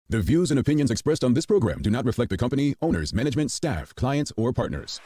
The views and opinions expressed on this program do not reflect the company, owners, management, staff, clients, or partners.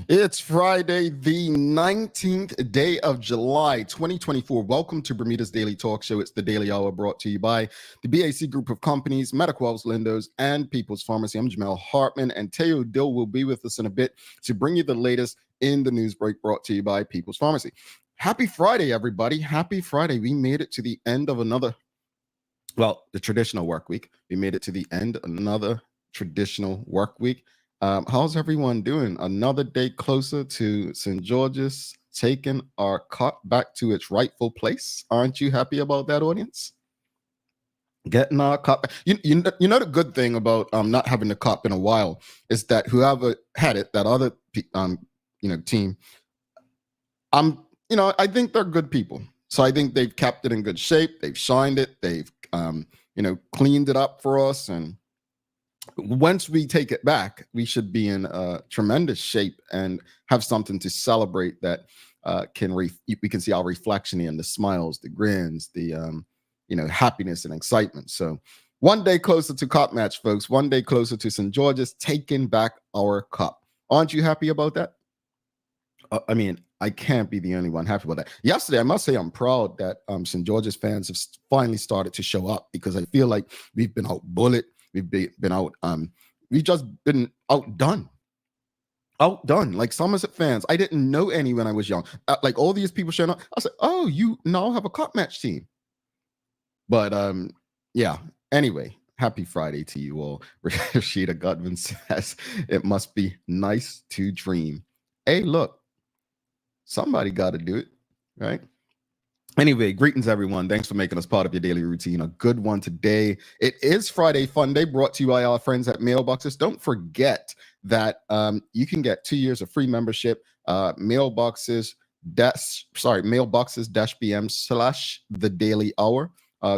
It's Friday, the 19th day of July, 2024. Welcome to Bermuda's Daily Talk Show. It's the Daily Hour brought to you by the BAC Group of Companies, Medical House Lindos, and People's Pharmacy. I'm Jamel Hartman, and Teo Dill will be with us in a bit to bring you the latest in the news break brought to you by People's Pharmacy. Happy Friday, everybody. Happy Friday. We made it to the end of the traditional work week. We made it to the end of another traditional work week. How's everyone doing? Another day closer to St. George's taking our cup back to its rightful place. Aren't you happy about that, audience? Getting our cup. You know the good thing about not having the cup in a while is that whoever had it, that other team, I think they're good people. So I think they've kept it in good shape. They've shined it. They've cleaned it up for us, and once we take it back, we should be in tremendous shape and have something to celebrate that we can see our reflection in the smiles, the grins, the happiness and excitement. So one day closer to cup match, folks. One day closer to St. George's taking back our cup. Aren't you happy about that? I can't be the only one happy about that. Yesterday, I must say I'm proud that St. George's fans have finally started to show up, because I feel like we've been out-bullied. We've been out. We've just been outdone. Like Somerset fans, I didn't know any when I was young. Like all these people showing up, I said, "Oh, you now have a cup match team." But yeah. Anyway, happy Friday to you all. Rashida Gutman says it must be nice to dream. Hey, look, somebody got to do it, right? Anyway, greetings, everyone. Thanks for making us part of your daily routine. A good one today. It is Friday Fun Day, brought to you by our friends at Mailboxes. Don't forget that you can get 2 years of free membership. Mailboxes-bm/the Daily Hour.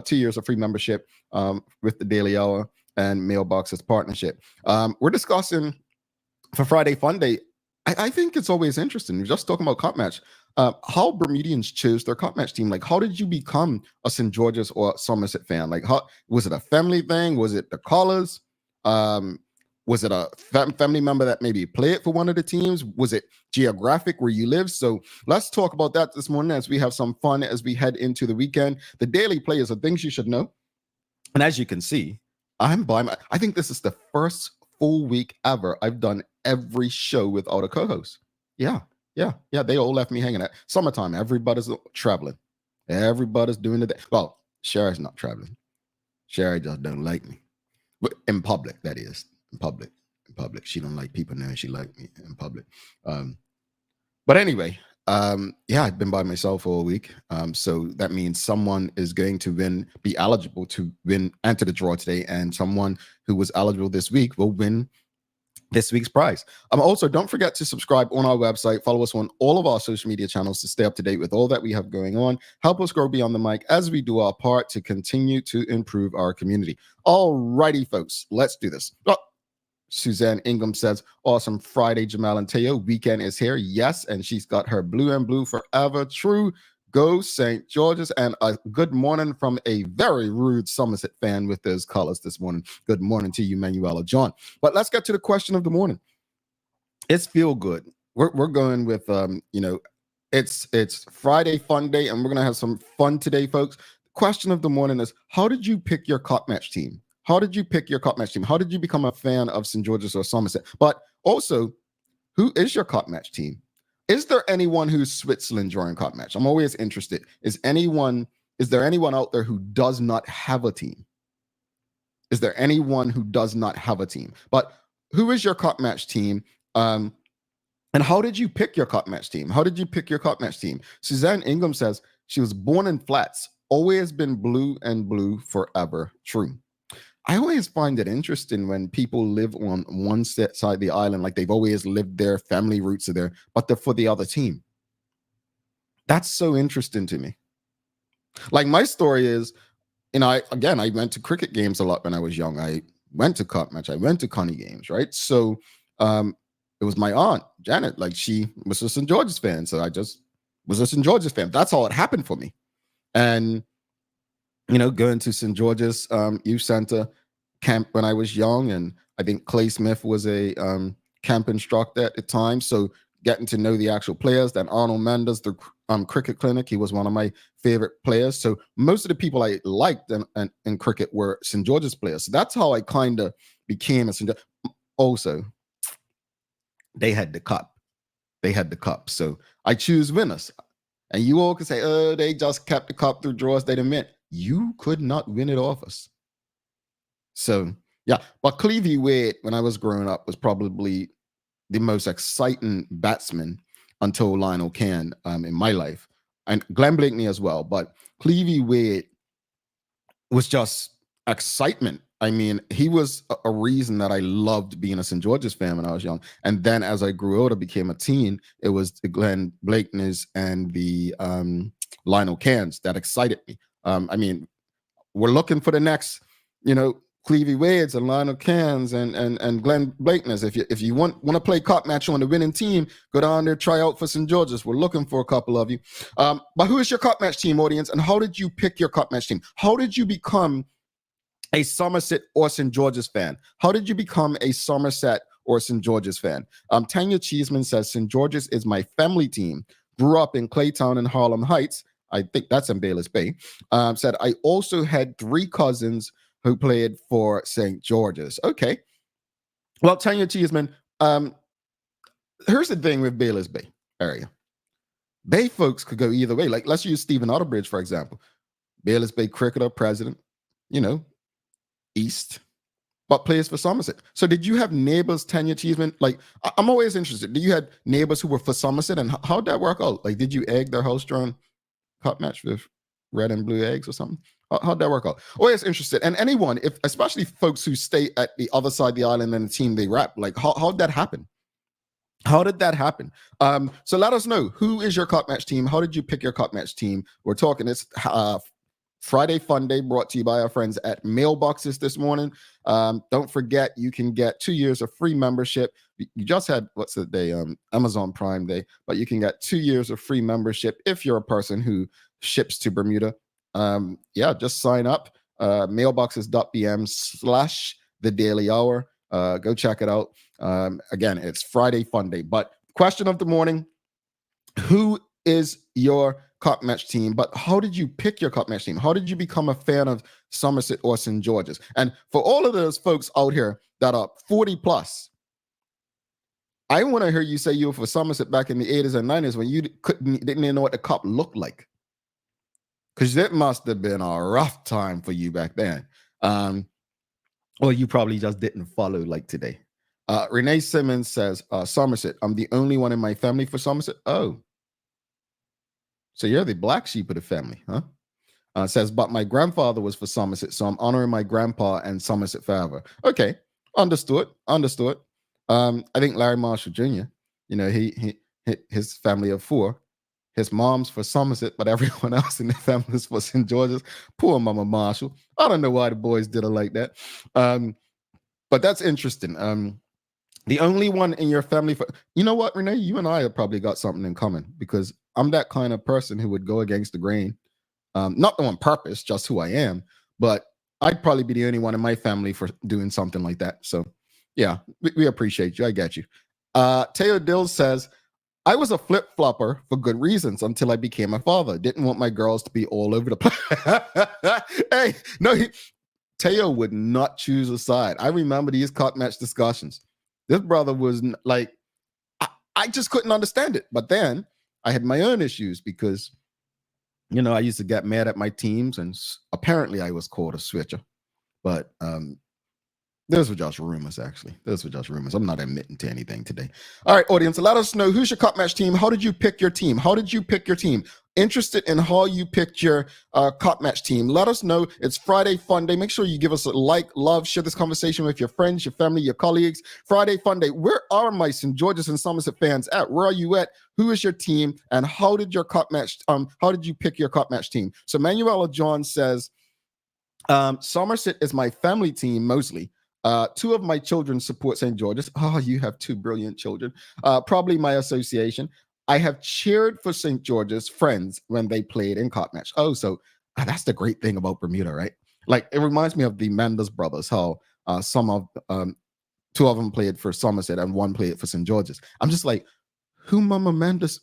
2 years of free membership with the Daily Hour and Mailboxes partnership. We're discussing for Friday Fun Day. I think it's always interesting. We're just talking about cup match. How Bermudians chose their cup match team. Like, how did you become a St. George's or Somerset fan? Like, how was it a family thing? Was it the colors? Was it a family member that maybe played for one of the teams? Was it geographic where you live? So let's talk about that this morning as we have some fun as we head into the weekend. The daily players are things you should know. And as you can see, I think this is the first full week ever I've done every show without a co-host. Yeah. They all left me hanging at summertime. Everybody's traveling. Everybody's doing the day. Well, Sherry's not traveling. Sherry just don't like me. But in public, that is. In public. She don't like people knowing she like me in public. But anyway, I've been by myself all week. So that means someone is going to be eligible to enter the draw today, and someone who was eligible this week will win this week's prize. Also, don't forget to subscribe on our website. Follow us on all of our social media channels to stay up to date with all that we have going on. Help us grow beyond the mic as we do our part to continue to improve our community. All righty, folks, let's do this. Suzanne Ingham says, awesome Friday, Jamal and Teo. Weekend is here. Yes, and she's got her blue and blue forever. True. Go St. George's, and a good morning from a very rude Somerset fan with those colors this morning. Good morning to you, Manuela John. But let's get to the question of the morning. It's feel good. We're going with it's Friday Fun Day, and we're gonna have some fun today, folks. The question of the morning is, how did you pick your cup match team? How did you pick your cup match team? How did you become a fan of St. George's or Somerset? But also, who is your cup match team? Is there anyone who's Switzerland during cup match? I'm always interested. Is there anyone out there who does not have a team? Is there anyone who does not have a team? But who is your cup match team? And how did you pick your cup match team? How did you pick your cup match team? Suzanne Ingham says she was born in Flats, always been blue and blue forever. True. I always find it interesting when people live on one side of the island, like they've always lived there, family roots are there, but they're for the other team. That's so interesting to me. Like my story is, I went to cricket games a lot when I was young. I went to cup match, I went to Connie games, right? So it was my aunt, Janet, like she was a St. George's fan. So I just was a St. George's fan. That's all it happened for me. And going to St. George's Youth Center camp when I was young, and I think Clay Smith was a camp instructor at the time. So getting to know the actual players. Then Arnold Mendes, the cricket clinic, he was one of my favorite players. So most of the people I liked in cricket were St. George's players. So that's how I kind of became a St. George. Also, they had the cup. So I choose winners. And you all could say, oh, they just kept the cup through draws. They didn't win. You could not win it off us. So, yeah. But Clevie Wade, when I was growing up, was probably the most exciting batsman until Lionel Can in my life. And Glenn Blakeney as well. But Clevie Wade was just excitement. I mean, he was a reason that I loved being a St. George's fan when I was young. And then as I grew older, became a teen, it was the Glenn Blakeneys and the Lionel Cans that excited me. I mean, we're looking for the next, Clevie Wades and Lionel Cans and Glenn Blakeneys. If you want to play cup match on the winning team, go down there, try out for St. George's. We're looking for a couple of you. But who is your cup match team, audience? And how did you pick your cup match team? How did you become a Somerset or St. George's fan? How did you become a Somerset or St. George's fan? Tanya Cheeseman says, St. George's is my family team. Grew up in Claytown and Harlem Heights. I think that's in Bayless Bay. Said, I also had 3 cousins who played for St. George's. Okay. Well, Tanya Cheeseman, here's the thing with Bayless Bay area. Bay folks could go either way. Like, let's use Stephen Otterbridge, for example. Bayless Bay cricketer, president, East, but plays for Somerset. So did you have neighbors, Tanya Cheeseman? Like, I'm always interested. Did you have neighbors who were for Somerset, and how'd that work out? Like, did you egg their house during cup match with red and blue eggs or something? How'd that work out? Always interested. And anyone, especially folks who stay at the other side of the island and the team they rep, like, how'd that happen? How did that happen? So let us know, who is your cup match team? How did you pick your cup match team? We're talking this Friday Fun Day, brought to you by our friends at Mailboxes this morning. Don't forget, you can get 2 years of free membership. You just had, what's the day? Amazon Prime Day, but you can get 2 years of free membership if you're a person who ships to Bermuda. Just sign up. Mailboxes.bm/The Daily Hour. Go check it out. Again, it's Friday Fun Day. But question of the morning, who is your cup match team? But how did you pick your cup match team? How did you become a fan of Somerset or St. George's? And for all of those folks out here that are 40 plus, I want to hear you say you were for Somerset back in the 80s and 90s when you didn't even know what the cup looked like. Because it must have been a rough time for you back then. Or you probably just didn't follow like today. Renee Simmons says, Somerset, I'm the only one in my family for Somerset. Oh. So you're the black sheep of the family, huh? Says, but my grandfather was for Somerset, so I'm honoring my grandpa and Somerset forever. Okay, understood. I think Larry Marshall Jr., his family of 4. His mom's for Somerset, but everyone else in the family is for St. George's. Poor Mama Marshall. I don't know why the boys did it like that. But that's interesting. The only one in your family for, you know what, Renee, you and I have probably got something in common, because I'm that kind of person who would go against the grain. Not on purpose, just who I am, but I'd probably be the only one in my family for doing something like that. So yeah, we appreciate you. I get you. Teo Dills says, I was a flip-flopper for good reasons until I became a father. Didn't want my girls to be all over the place. Hey, no, Teo would not choose a side. I remember these cup match discussions. This brother was like, I just couldn't understand it. But then I had my own issues because, I used to get mad at my teams, and apparently I was called a switcher. But those were just rumors, actually. Those were just rumors. I'm not admitting to anything today. All right, audience, let us know, who's your cup match team? How did you pick your team? How did you pick your team? Interested in how you picked your cup match team? Let us know. It's Friday Fun Day. Make sure you give us a like, love, share this conversation with your friends, your family, your colleagues. Friday Fun Day. Where are my St. George's and Somerset fans at? Where are you at? Who is your team? And how did your cup match? How did you pick your cup match team? So Manuela John says, Somerset is my family team mostly. 2 of my children support St. George's. Oh, you have 2 brilliant children. Probably my association. I have cheered for St. George's friends when they played in cup match. Oh, so that's the great thing about Bermuda, right? Like, it reminds me of the Mendes brothers, how 2 of them played for Somerset and 1 played for St. George's. I'm just like, who Mama Mendes,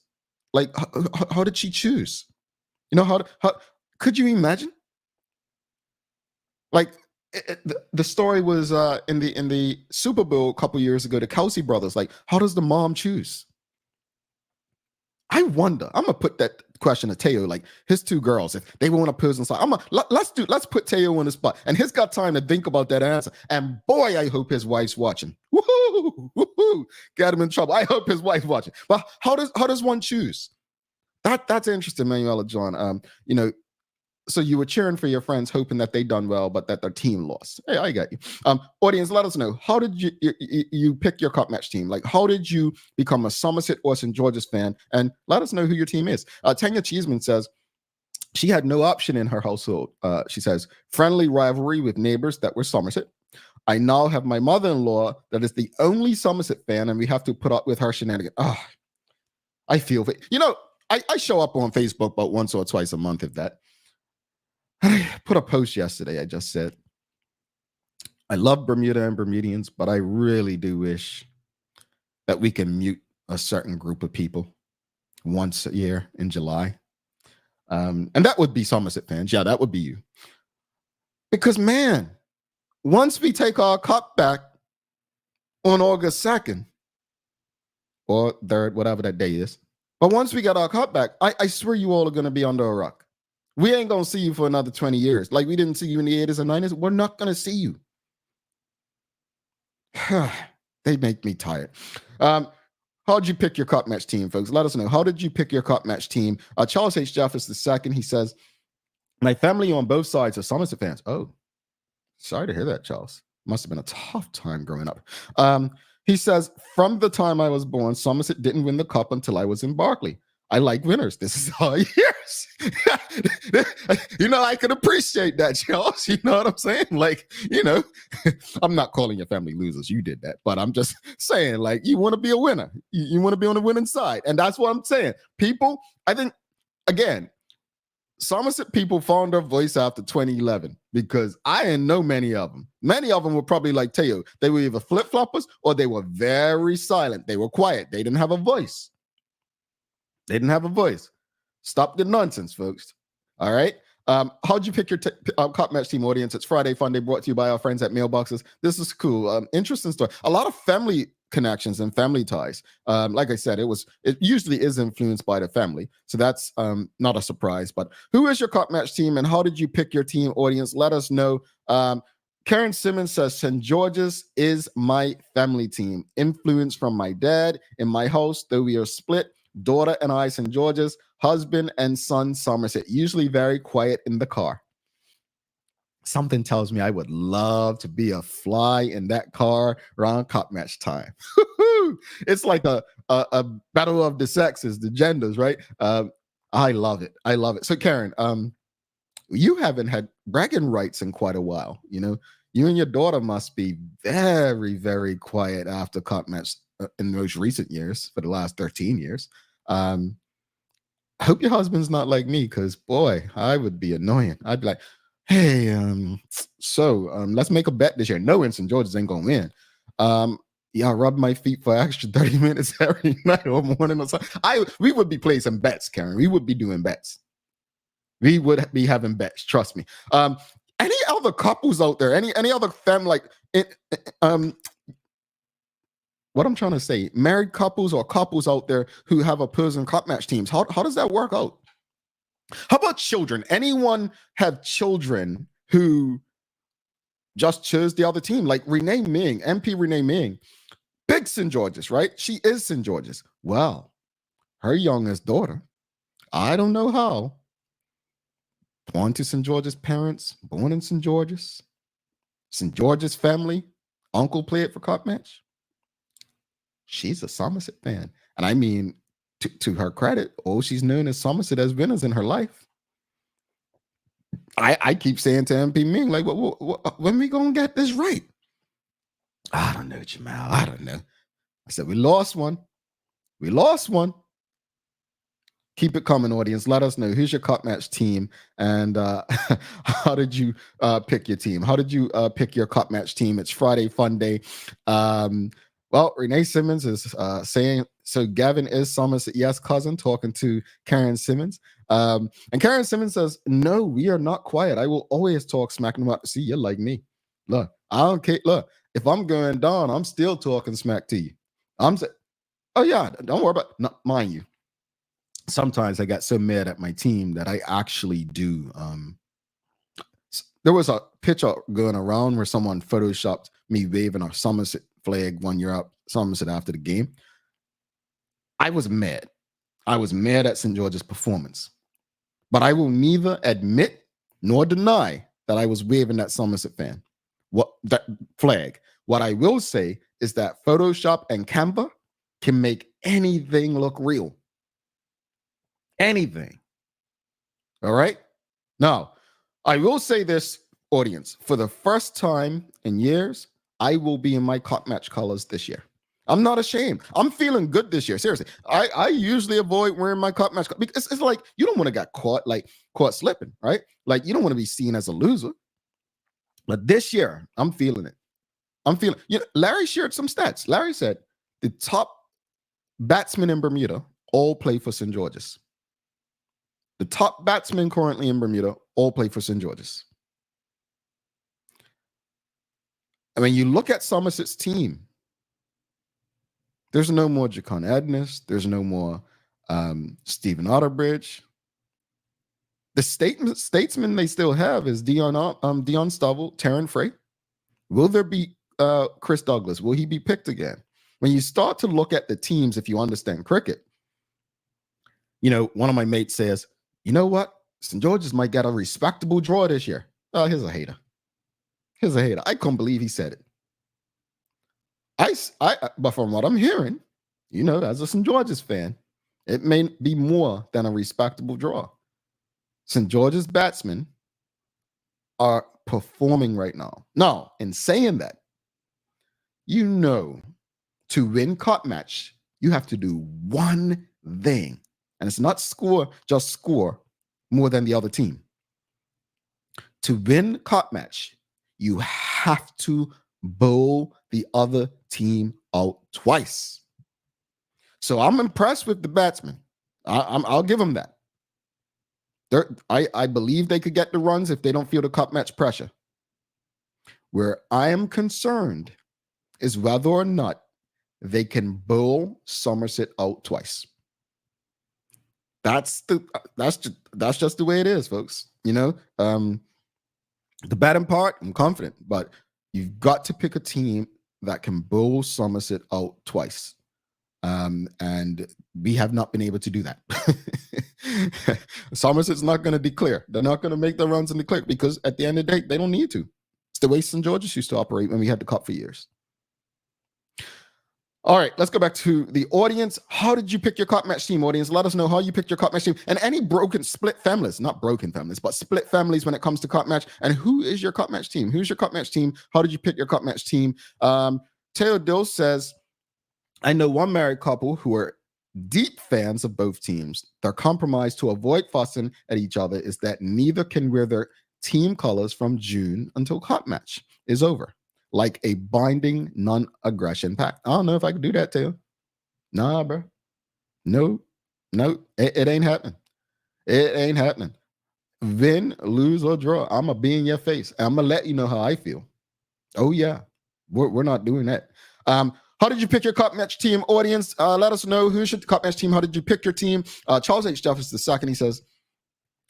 like, how did she choose? How could you imagine? Like, the story was in the Super Bowl a couple years ago, the Kelsey brothers. Like, how does the mom choose? I wonder. I'm gonna put that question to Teo, like his 2 girls, if they want to pose inside. Let's put Teo on the spot, and he's got time to think about that answer. And boy, I hope his wife's watching. Woohoo! Woohoo! Got him in trouble. I hope his wife's watching. But how does one choose? That's interesting, Manuela John. So you were cheering for your friends, hoping that they done well, but that their team lost. Hey, I got you. Audience, let us know. How did you pick your cup match team? Like, how did you become a Somerset or St. George's fan? And let us know who your team is. Tanya Cheeseman says she had no option in her household. She says, friendly rivalry with neighbors that were Somerset. I now have my mother-in-law that is the only Somerset fan, and we have to put up with her shenanigans. I feel it. I show up on Facebook about once or twice a month, if that. I put a post yesterday. I just said, I love Bermuda and Bermudians, but I really do wish that we can mute a certain group of people once a year in July. And that would be Somerset fans. Yeah, that would be you. Because, man, once we take our cup back on August 2nd or 3rd, whatever that day is, but once we get our cup back, I swear you all are going to be under a rock. We ain't going to see you for another 20 years. Like we didn't see you in the 80s and 90s. We're not going to see you. They make me tired. How did you pick your cup match team, folks? Let us know. How did you pick your cup match team? Charles H. Jeffers II, he says, my family on both sides are Somerset fans. Oh, sorry to hear that, Charles. Must have been a tough time growing up. He says, from the time I was born, Somerset didn't win the cup until I was in Berkeley. I like winners. This is all years. I could appreciate that, Charles. You know what I'm saying? Like, I'm not calling your family losers. You did that. But I'm just saying, like, you want to be a winner. You want to be on the winning side. And that's what I'm saying. People, I think, again, Somerset people found their voice after 2011 because I didn't know many of them. Many of them were probably like Teo. They were either flip-floppers or they were very silent. They were quiet. They didn't have a voice. Stop the nonsense, folks. All right. How'd you pick your cup match team, audience? It's Friday Fun Day, brought to you by our friends at Mailboxes. This is cool. Interesting story. A lot of family connections and family ties. Like I said, it usually is influenced by the family. So that's not a surprise. But who is your cup match team and how did you pick your team, audience? Let us know. Karen Simmons says, St. George's is my family team. Influence from my dad in my house, though we are split. Daughter and I, St. George's, husband and son, Somerset, usually very quiet in the car. Something tells me I would love to be a fly in that car around cup match time. It's like a battle of the sexes, the genders, right? I love it. So Karen, you haven't had bragging rights in quite a while. You and your daughter must be very, very quiet after cup match in the most recent years, for the last 13 years. I hope your husband's not like me, because boy, I would be annoying. I'd be like, hey, let's make a bet this year. No, St. George's ain't gonna win. Yeah, I'll rub my feet for extra 30 minutes every night or morning or something. We would be placing bets, Karen. We would be doing bets. We would be having bets, trust me. Any other couples out there? Any other family like it? What I'm trying to say, married couples or couples out there who have opposing cup match teams. How does that work out? How about children? Anyone have children who just chose the other team? Like Renee Ming, MP Renee Ming, big St. George's, right? She is St. George's. Well, her youngest daughter, I don't know how, born to St. George's parents, born in St. George's family, uncle played for cup match. She's a Somerset fan. And I mean, to her credit, all she's known as Somerset as winners in her life. I keep saying to MP Ming, like, when we gonna get this right? I don't know, Jamal. I don't know. I said, we lost one. Keep it coming, audience. Let us know who's your cup match team and how did you pick your team? How did you pick your cup match team? It's Friday Fun Day. Well, Renee Simmons is saying, so Gavin is Somerset, yes, cousin, talking to Karen Simmons. And Karen Simmons says, no, we are not quiet. I will always talk smack about. See, you're like me. Look, I don't care. Look, if I'm going down, I'm still talking smack to you. I'm saying, oh yeah, don't worry about it. No, mind you. Sometimes I got so mad at my team that I actually do. There was a picture going around where someone photoshopped me waving a Somerset flag one year up Somerset after the game. I was mad. I was mad at St. George's performance. But I will neither admit nor deny that I was waving that Somerset that flag. What I will say is that Photoshop and Canva can make anything look real. Anything. All right? Now, I will say this, audience. For the first time in years, I will be in my cup match colors this year. I'm not ashamed. I'm feeling good this year. Seriously. I usually avoid wearing my cup match because it's like you don't want to get caught slipping, right? Like you don't want to be seen as a loser. But this year, I'm feeling it. Larry shared some stats. Larry said the top batsmen in Bermuda all play for St. George's. The top batsmen currently in Bermuda all play for St. George's. I mean, you look at Somerset's team. There's no more Jacon Edness. There's no more Stephen Otterbridge. The statesman they still have is Dion Stovall, Taryn Frey. Will there be Chris Douglas? Will he be picked again? When you start to look at the teams, if you understand cricket, one of my mates says, you know what? St. George's might get a respectable draw this year. Oh, here's a hater. I couldn't believe he said it. But from what I'm hearing, as a St. George's fan, it may be more than a respectable draw. St. George's batsmen are performing right now. Now, in saying that, to win cup match, you have to do one thing. And it's not score more than the other team. To win cup match, you have to bowl the other team out twice. So I'm impressed with the batsmen. I'll give them that. I believe they could get the runs if they don't feel the cup match pressure. Where I am concerned is whether or not they can bowl Somerset out twice. That's just the way it is, folks. The batting part, I'm confident, but you've got to pick a team that can bowl Somerset out twice. And we have not been able to do that. Somerset's not going to declare. They're not going to make the runs and declare because at the end of the day, they don't need to. It's the way St. George's used to operate when we had the cup for years. All right, let's go back to the audience. How did you pick your cup match team, audience? Let us know how you picked your cup match team and any split families, not broken families, but split families when it comes to cup match. And who is your cup match team? Who's your cup match team? How did you pick your cup match team? Taylor Dill says, I know one married couple who are deep fans of both teams. Their compromise to avoid fussing at each other is that neither can wear their team colors from June until cup match is over. Like a binding non-aggression pact. I don't know if I could do that, Taylor. Nah, bro. No, it ain't happening. It ain't happening. win, lose, or draw, I'm going to be in your face. I'm going to let you know how I feel. Oh, yeah. We're not doing that. How did you pick your cup match team, audience? Let us know who's your cup match team. How did you pick your team? Charles H. Jefferson II, he says,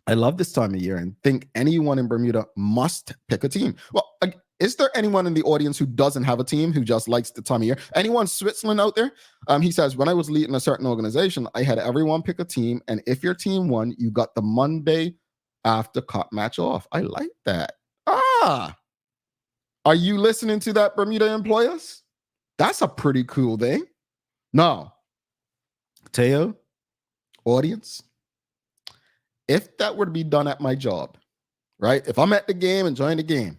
I love this time of year and think anyone in Bermuda must pick a team. Well, is there anyone in the audience who doesn't have a team, who just likes the time of year? Anyone Switzerland out there? He says, when I was leading a certain organization, I had everyone pick a team. And if your team won, you got the Monday after cup match off. I like that. Are you listening to that, Bermuda employers? That's a pretty cool thing. Now, Teo, audience, if that were to be done at my job, right? If I'm at the game, enjoying the game,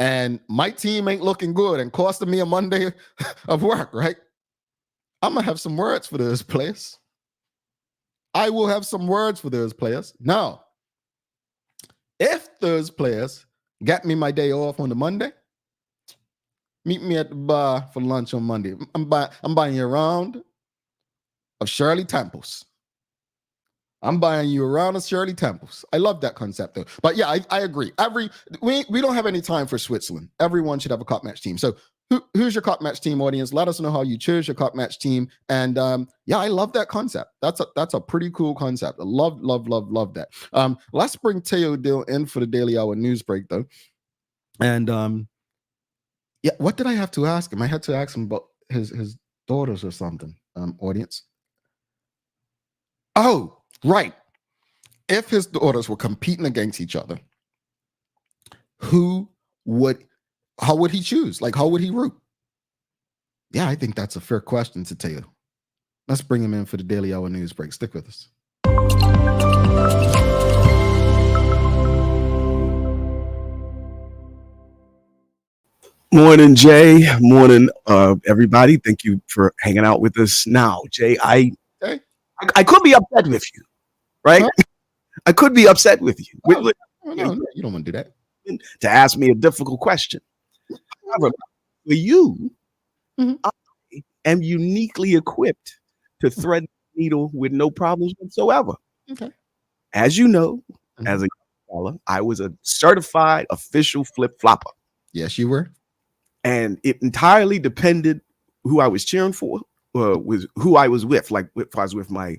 and my team ain't looking good and costing me a Monday of work, right? I'm going to have some words for those players. I will have some words for those players. Now, if those players get me my day off on the Monday, meet me at the bar for lunch on Monday. I'm buying you a round of Shirley Temples. I'm buying you a round of Shirley Temples. I love that concept, though. But yeah, I agree. We don't have any time for Switzerland. Everyone should have a cup match team. So who's your cup match team, audience? Let us know how you choose your cup match team. And yeah, I love that concept. That's a pretty cool concept. I love that. Let's bring Teo Dill in for the Daily Hour news break, though. And yeah, what did I have to ask him? I had to ask him about his daughters or something, audience. Oh, right. If his daughters were competing against each other, how would he choose? Like, how would he root? Yeah, I think that's a fair question to tell you. Let's bring him in for the Daily Hour news break. Stick with us. Morning, Jay. Morning, everybody. Thank you for hanging out with us. Now, Jay, I could be upset with you, right? Huh? I could be upset with you. No, you don't want to do that. To ask me a difficult question. However, for you, I am uniquely equipped to thread the needle with no problems whatsoever. Okay. As you know, as a fella, I was a certified official flip-flopper. Yes, you were. And it entirely depended who I was cheering for, was who I was with. Like if I was with my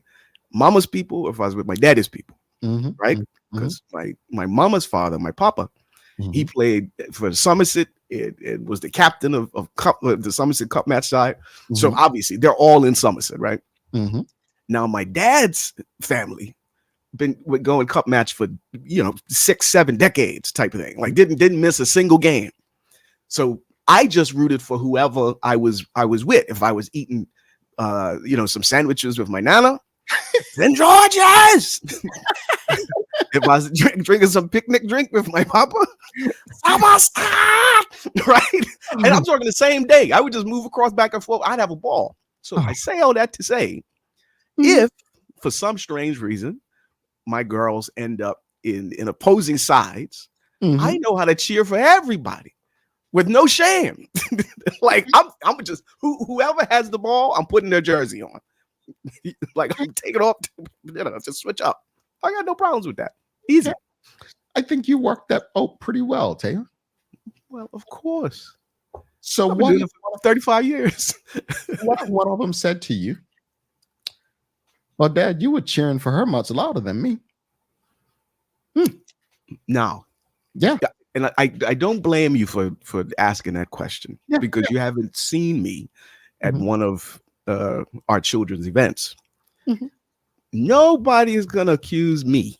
mama's people, or if I was with my daddy's people, right? Because my mama's father, my papa, he played for Somerset. It was the captain of the Somerset Cup match side. So obviously they're all in Somerset, right? Now my dad's family been going cup match for 6-7 decades type of thing. Like didn't miss a single game. So I just rooted for whoever I was with. If I was eating, some sandwiches with my nana, then George's. If I was drinking some picnic drink with my papa, right? And I'm talking the same day. I would just move across back and forth. I'd have a ball. So I say all that to say, if for some strange reason my girls end up in opposing sides, I know how to cheer for everybody. With no shame. Like I'm just whoever has the ball, I'm putting their jersey on. Like I'm taking off, just switch up. I got no problems with that. Easy. I think you worked that out pretty well, Taylor. Well, of course. So I've been doing it for 35 years. What one of them said to you? Well, Dad, you were cheering for her much louder than me. No. Yeah. And I don't blame you for asking that question because you haven't seen me at one of our children's events. Nobody is going to accuse me,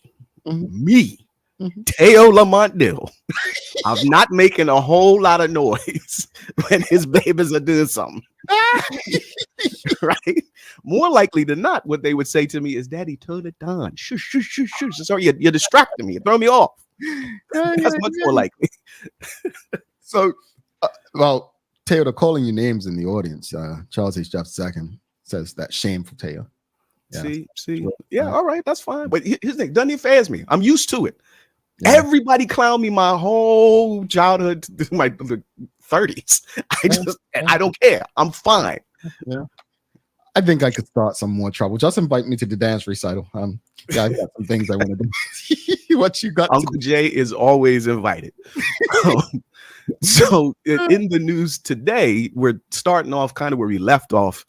Teo Lamont Dill, of not making a whole lot of noise when his babies are doing something. Right? More likely than not, what they would say to me is, Daddy, turn it down. Shush, shush, shush, shush. Sorry, you're distracting me. You throw me off. That's much more likely. So, well, Teo, they're calling you names in the audience. Charles H. Jefferson II says that shameful Teo. Yeah. See. Yeah, all right, that's fine. But his thing doesn't even phase me. I'm used to it. Yeah. Everybody clowned me my whole childhood, my 30s. I don't care. I'm fine. Yeah. I think I could start some more trouble. Just invite me to the dance recital. Yeah, I got some things I want to do. What you got? Uncle Jay is always invited. So in the news today, we're starting off kind of where we left off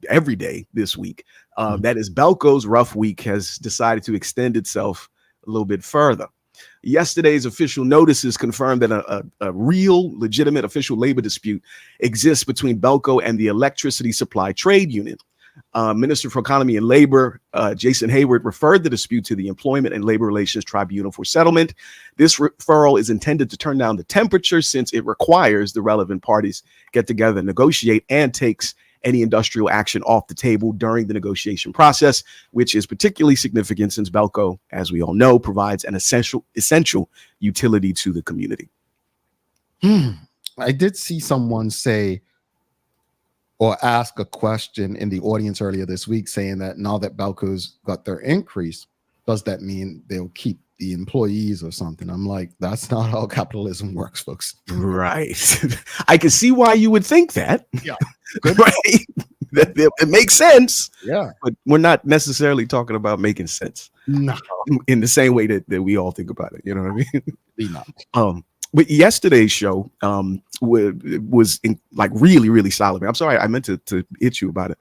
every day this week. That is, Belco's rough week has decided to extend itself a little bit further. Yesterday's official notices confirmed that a real, legitimate official labor dispute exists between Belco and the Electricity Supply Trade Union. Minister for Economy and Labor, Jason Hayward, referred the dispute to the Employment and Labor Relations Tribunal for settlement. This referral is intended to turn down the temperature, since it requires the relevant parties get together, negotiate, and takes any industrial action off the table during the negotiation process, which is particularly significant since Belco, as we all know, provides an essential utility to the community. I did see someone say or ask a question in the audience earlier this week saying that now that Belco's got their increase, does that mean they'll keep the employees or something? I'm like, that's not how capitalism works, folks. Right. I can see why you would think that. Yeah. Right. It makes sense. Yeah. But we're not necessarily talking about making sense. No. In the same way that we all think about it. You know what I mean? Be not. But yesterday's show was like really, really solid. I'm sorry, I meant to hit you about it.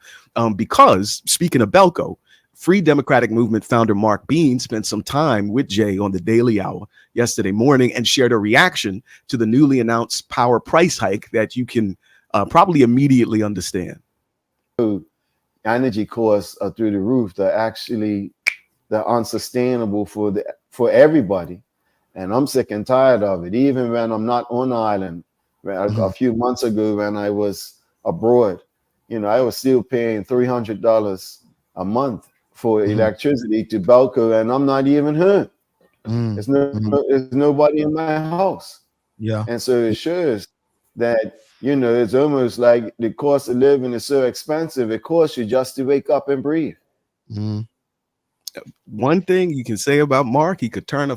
Because speaking of Belco, Free Democratic Movement founder Mark Bean spent some time with Jay on the Daily Hour yesterday morning and shared a reaction to the newly announced power price hike that you can probably immediately understand. Energy costs are through the roof. They're unsustainable for everybody. And I'm sick and tired of it. Even when I'm not on the island, a few months ago when I was abroad, I was still paying $300 a month for electricity to Belco, and I'm not even home. There's nobody in my house. Yeah. And so it shows that, it's almost like the cost of living is so expensive, it costs you just to wake up and breathe. One thing you can say about Mark, he could turn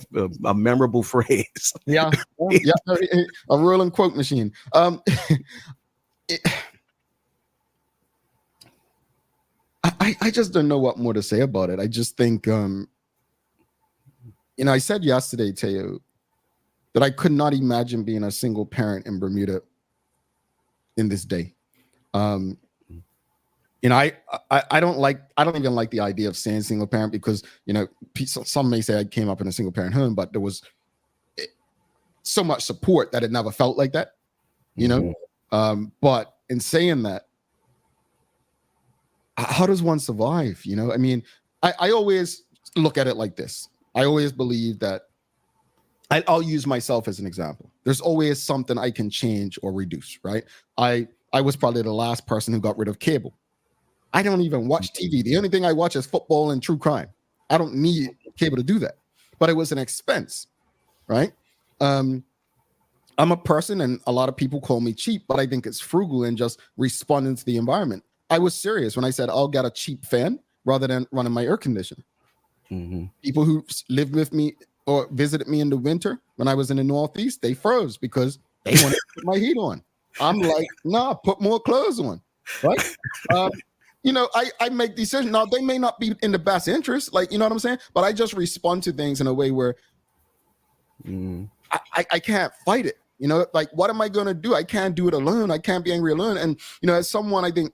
a memorable phrase. Yeah. A rolling quote machine. I just don't know what more to say about it. I just think, I said yesterday, Teo, that I could not imagine being a single parent in Bermuda in this day. I don't even like the idea of saying single parent because, some may say I came up in a single parent home, but there was so much support that it never felt like that, but in saying that, how does one survive? I always look at it like this. I always believe that I'll use myself as an example. There's always something I can change or reduce, right? I was probably the last person who got rid of cable. I don't even watch TV. The only thing I watch is football and true crime. I don't need cable to do that. But it was an expense, right? I'm a person, and a lot of people call me cheap, but I think it's frugal and just responding to the environment. I was serious when I said I'll get a cheap fan rather than running my air conditioner. People who lived with me or visited me in the winter when I was in the Northeast, they froze because they wanted to put my heat on. I'm like, nah, put more clothes on, right? I make decisions. Now, they may not be in the best interest, like, you know what I'm saying? But I just respond to things in a way where I can't fight it. Like, what am I going to do? I can't do it alone. I can't be angry alone. And, as someone, I think,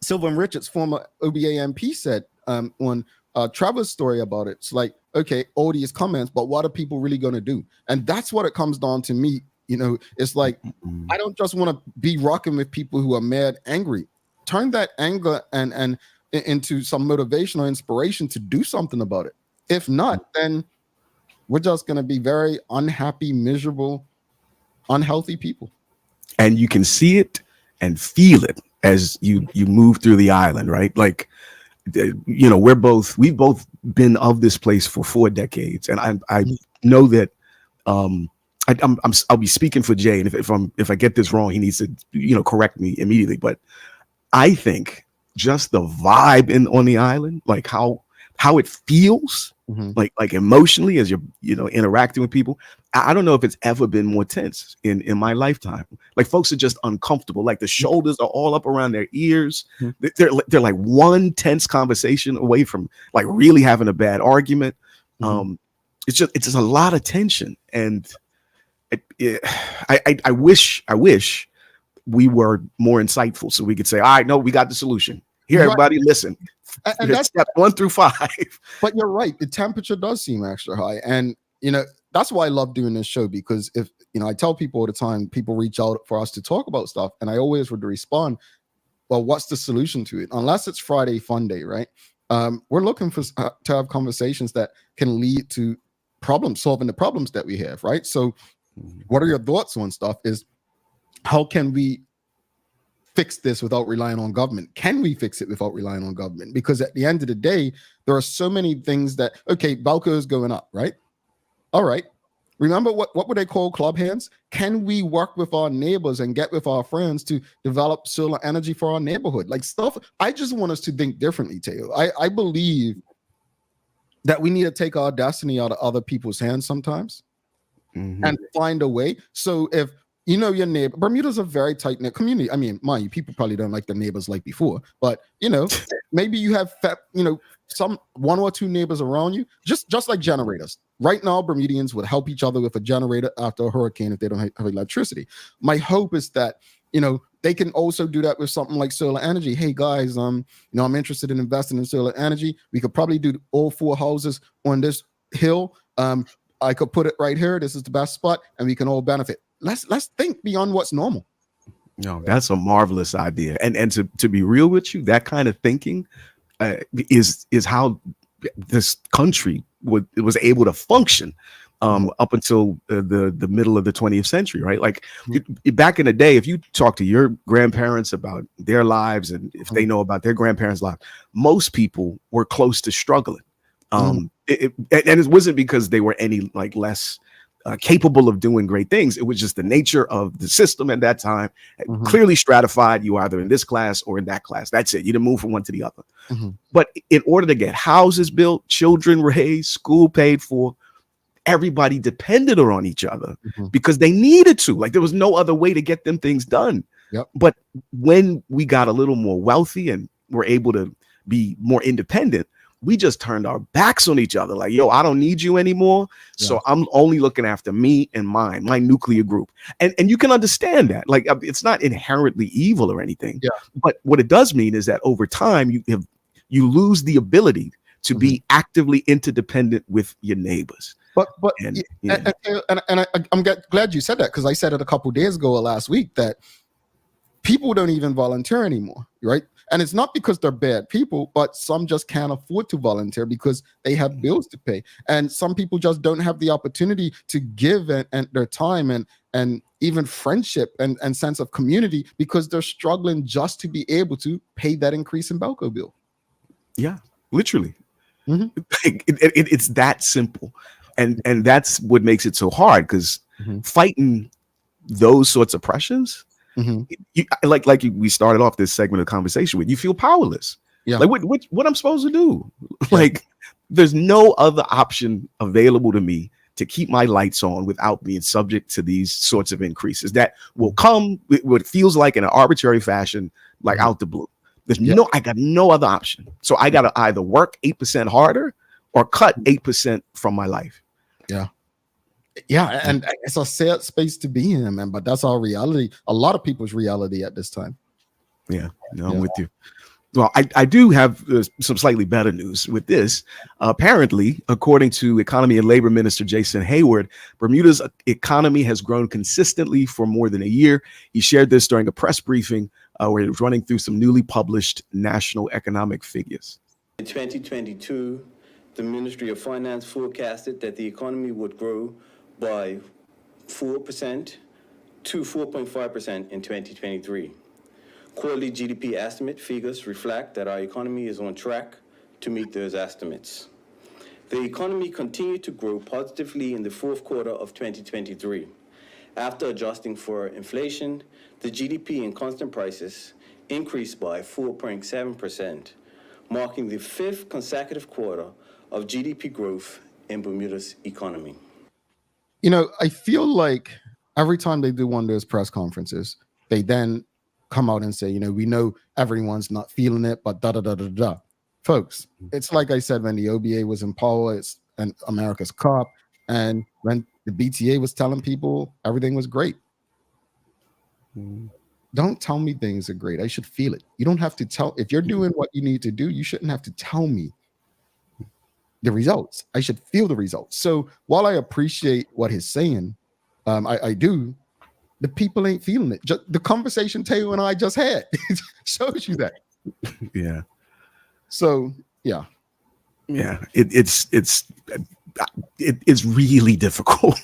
Sylvan Richards, former OBA MP, said on Trevor's story about it, it's like, okay, all these comments, but what are people really going to do? And that's what it comes down to me. It's like, I don't just want to be rocking with people who are mad, angry. Turn that anger and into some motivation or inspiration to do something about it. If not, then we're just going to be very unhappy, miserable, unhealthy people. And you can see it and feel it as you move through the island, right? Like, we've both been of this place for 4 decades, and I know that I'll be speaking for Jay, and if I get this wrong, he needs to correct me immediately. But I think just the vibe on the island, like how how it feels, Mhm. like emotionally as you're, interacting with people. I don't know if it's ever been more tense in my lifetime. Like folks are just uncomfortable. Like the shoulders are all up around their ears. Mhm. They're like one tense conversation away from like really having a bad argument. Mhm. It's just a lot of tension, and I wish we were more insightful so we could say, all right, no, we got the solution. Here, Right. everybody, listen. And that's, Step 1 through 5. but you're right. The temperature does seem extra high. And, that's why I love doing this show, because if, I tell people all the time, people reach out for us to talk about stuff, and I always would respond, well, what's the solution to it? Unless it's Friday Fun Day, right? We're looking for to have conversations that can lead to solving the problems that we have, right? So what are your thoughts on stuff is, how can we fix this without relying on government? Can we fix it without relying on government? Because at the end of the day, there are so many things that, okay, Balco is going up, right? All right. Remember what would they call club hands? Can we work with our neighbors and get with our friends to develop solar energy for our neighborhood? Like stuff. I just want us to think differently, Teo. I believe that we need to take our destiny out of other people's hands sometimes and find a way. So if your neighbor, Bermuda's a very tight-knit community. I mean, mind you, people probably don't like their neighbors like before, but maybe you have some one or two neighbors around you, just like generators. Right now, Bermudians would help each other with a generator after a hurricane if they don't have electricity. My hope is that they can also do that with something like solar energy. Hey guys, I'm interested in investing in solar energy. We could probably do all 4 houses on this hill. I could put it right here. This is the best spot, and we can all benefit. Let's think beyond what's normal. No, that's a marvelous idea. And to be real with you, that kind of thinking is how this country was able to function up until the middle of the 20th century, right? Like back in the day, if you talk to your grandparents about their lives, and if they know about their grandparents' lives, most people were close to struggling. And it wasn't because they were any like less capable of doing great things. It was just the nature of the system at that time. Clearly stratified. You either in this class or in that class. That's it. You didn't move from one to the other. But in order to get houses built, children raised, school paid for, everybody depended on each other because they needed to. Like there was no other way to get them things done. Yep. But when we got a little more wealthy and were able to be more independent, we just turned our backs on each other. Like, yo, I don't need you anymore. Yeah. So I'm only looking after me and mine, my nuclear group. And you can understand that. Like, it's not inherently evil or anything. Yeah. But what it does mean is that over time, you lose the ability to be actively interdependent with your neighbors. But I'm glad you said that, because I said it a couple of days ago or last week that people don't even volunteer anymore, right? And it's not because they're bad people, but some just can't afford to volunteer because they have bills to pay. And some people just don't have the opportunity to give and their time and even friendship and sense of community because they're struggling just to be able to pay that increase in Belco bill. Yeah, literally. It's that simple. And that's what makes it so hard, because fighting those sorts of pressures, we started off this segment of conversation with, you feel powerless. Yeah. Like what I'm supposed to do? Yeah. Like there's no other option available to me to keep my lights on without being subject to these sorts of increases that will come what feels like in an arbitrary fashion, like out the blue. I got no other option. So I got to either work 8% harder or cut 8% from my life. Yeah. Yeah, and it's a sad space to be in, man. But that's our reality. A lot of people's reality at this time. Yeah, I'm with you. Well, I do have some slightly better news with this. Apparently, according to Economy and Labor Minister Jason Hayward, Bermuda's economy has grown consistently for more than a year. He shared this during a press briefing where he was running through some newly published national economic figures. In 2022, the Ministry of Finance forecasted that the economy would grow by 4% to 4.5% in 2023. Quarterly GDP estimate figures reflect that our economy is on track to meet those estimates. The economy continued to grow positively in the fourth quarter of 2023. After adjusting for inflation, the GDP in constant prices increased by 4.7%, marking the 5th consecutive quarter of GDP growth in Bermuda's economy. You know, I feel like every time they do one of those press conferences, they then come out and say, you know, we know everyone's not feeling it, but da da da da da. Folks, it's like I said when the OBA was in power, it's and America's cop, and when the BTA was telling people everything was great. Don't tell me things are great. I should feel it. You don't have to tell. If you're doing what you need to do, you shouldn't have to tell me the results. I should feel the results. So while I appreciate what he's saying, I do. The people ain't feeling it. Just the conversation Taylor and I just had shows you that. Yeah. So yeah. It's really difficult.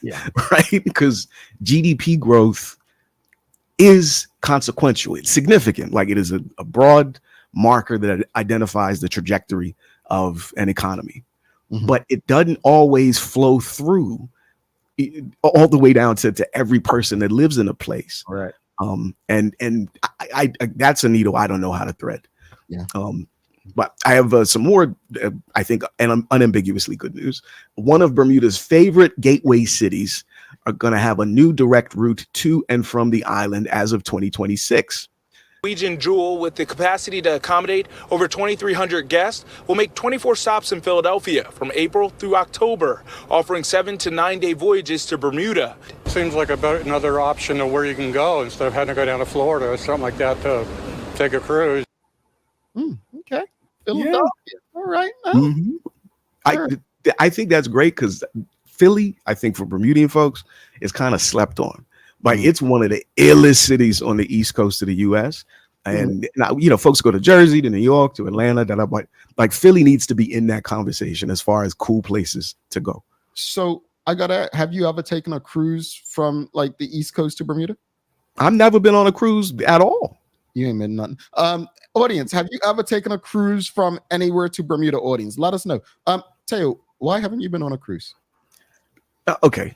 Yeah. Right, because GDP growth is consequential. It's significant. Like, it is a broad marker that identifies the trajectory of an economy, but it doesn't always flow through all the way down to every person that lives in a place. Right. And I that's a needle I don't know how to thread. Yeah. But I have some more, I think, and unambiguously good news. One of Bermuda's favorite gateway cities are going to have a new direct route to and from the island as of 2026. Norwegian Jewel, with the capacity to accommodate over 2,300 guests, will make 24 stops in Philadelphia from April through October, offering 7 to 9 day voyages to Bermuda. Seems like another option of where you can go instead of having to go down to Florida or something like that to take a cruise. Okay. Philadelphia. Yeah. All right. Sure. I think that's great because Philly, I think for Bermudian folks, is kind of slept on. Like, it's one of the illest cities on the East Coast of the U.S. And now, you know, folks go to Jersey, to New York, to Atlanta. But like Philly needs to be in that conversation as far as cool places to go. So have you ever taken a cruise from like the East Coast to Bermuda? I've never been on a cruise at all. You ain't been nothing. Audience, have you ever taken a cruise from anywhere to Bermuda? Audience, let us know. Teo, why haven't you been on a cruise? Okay.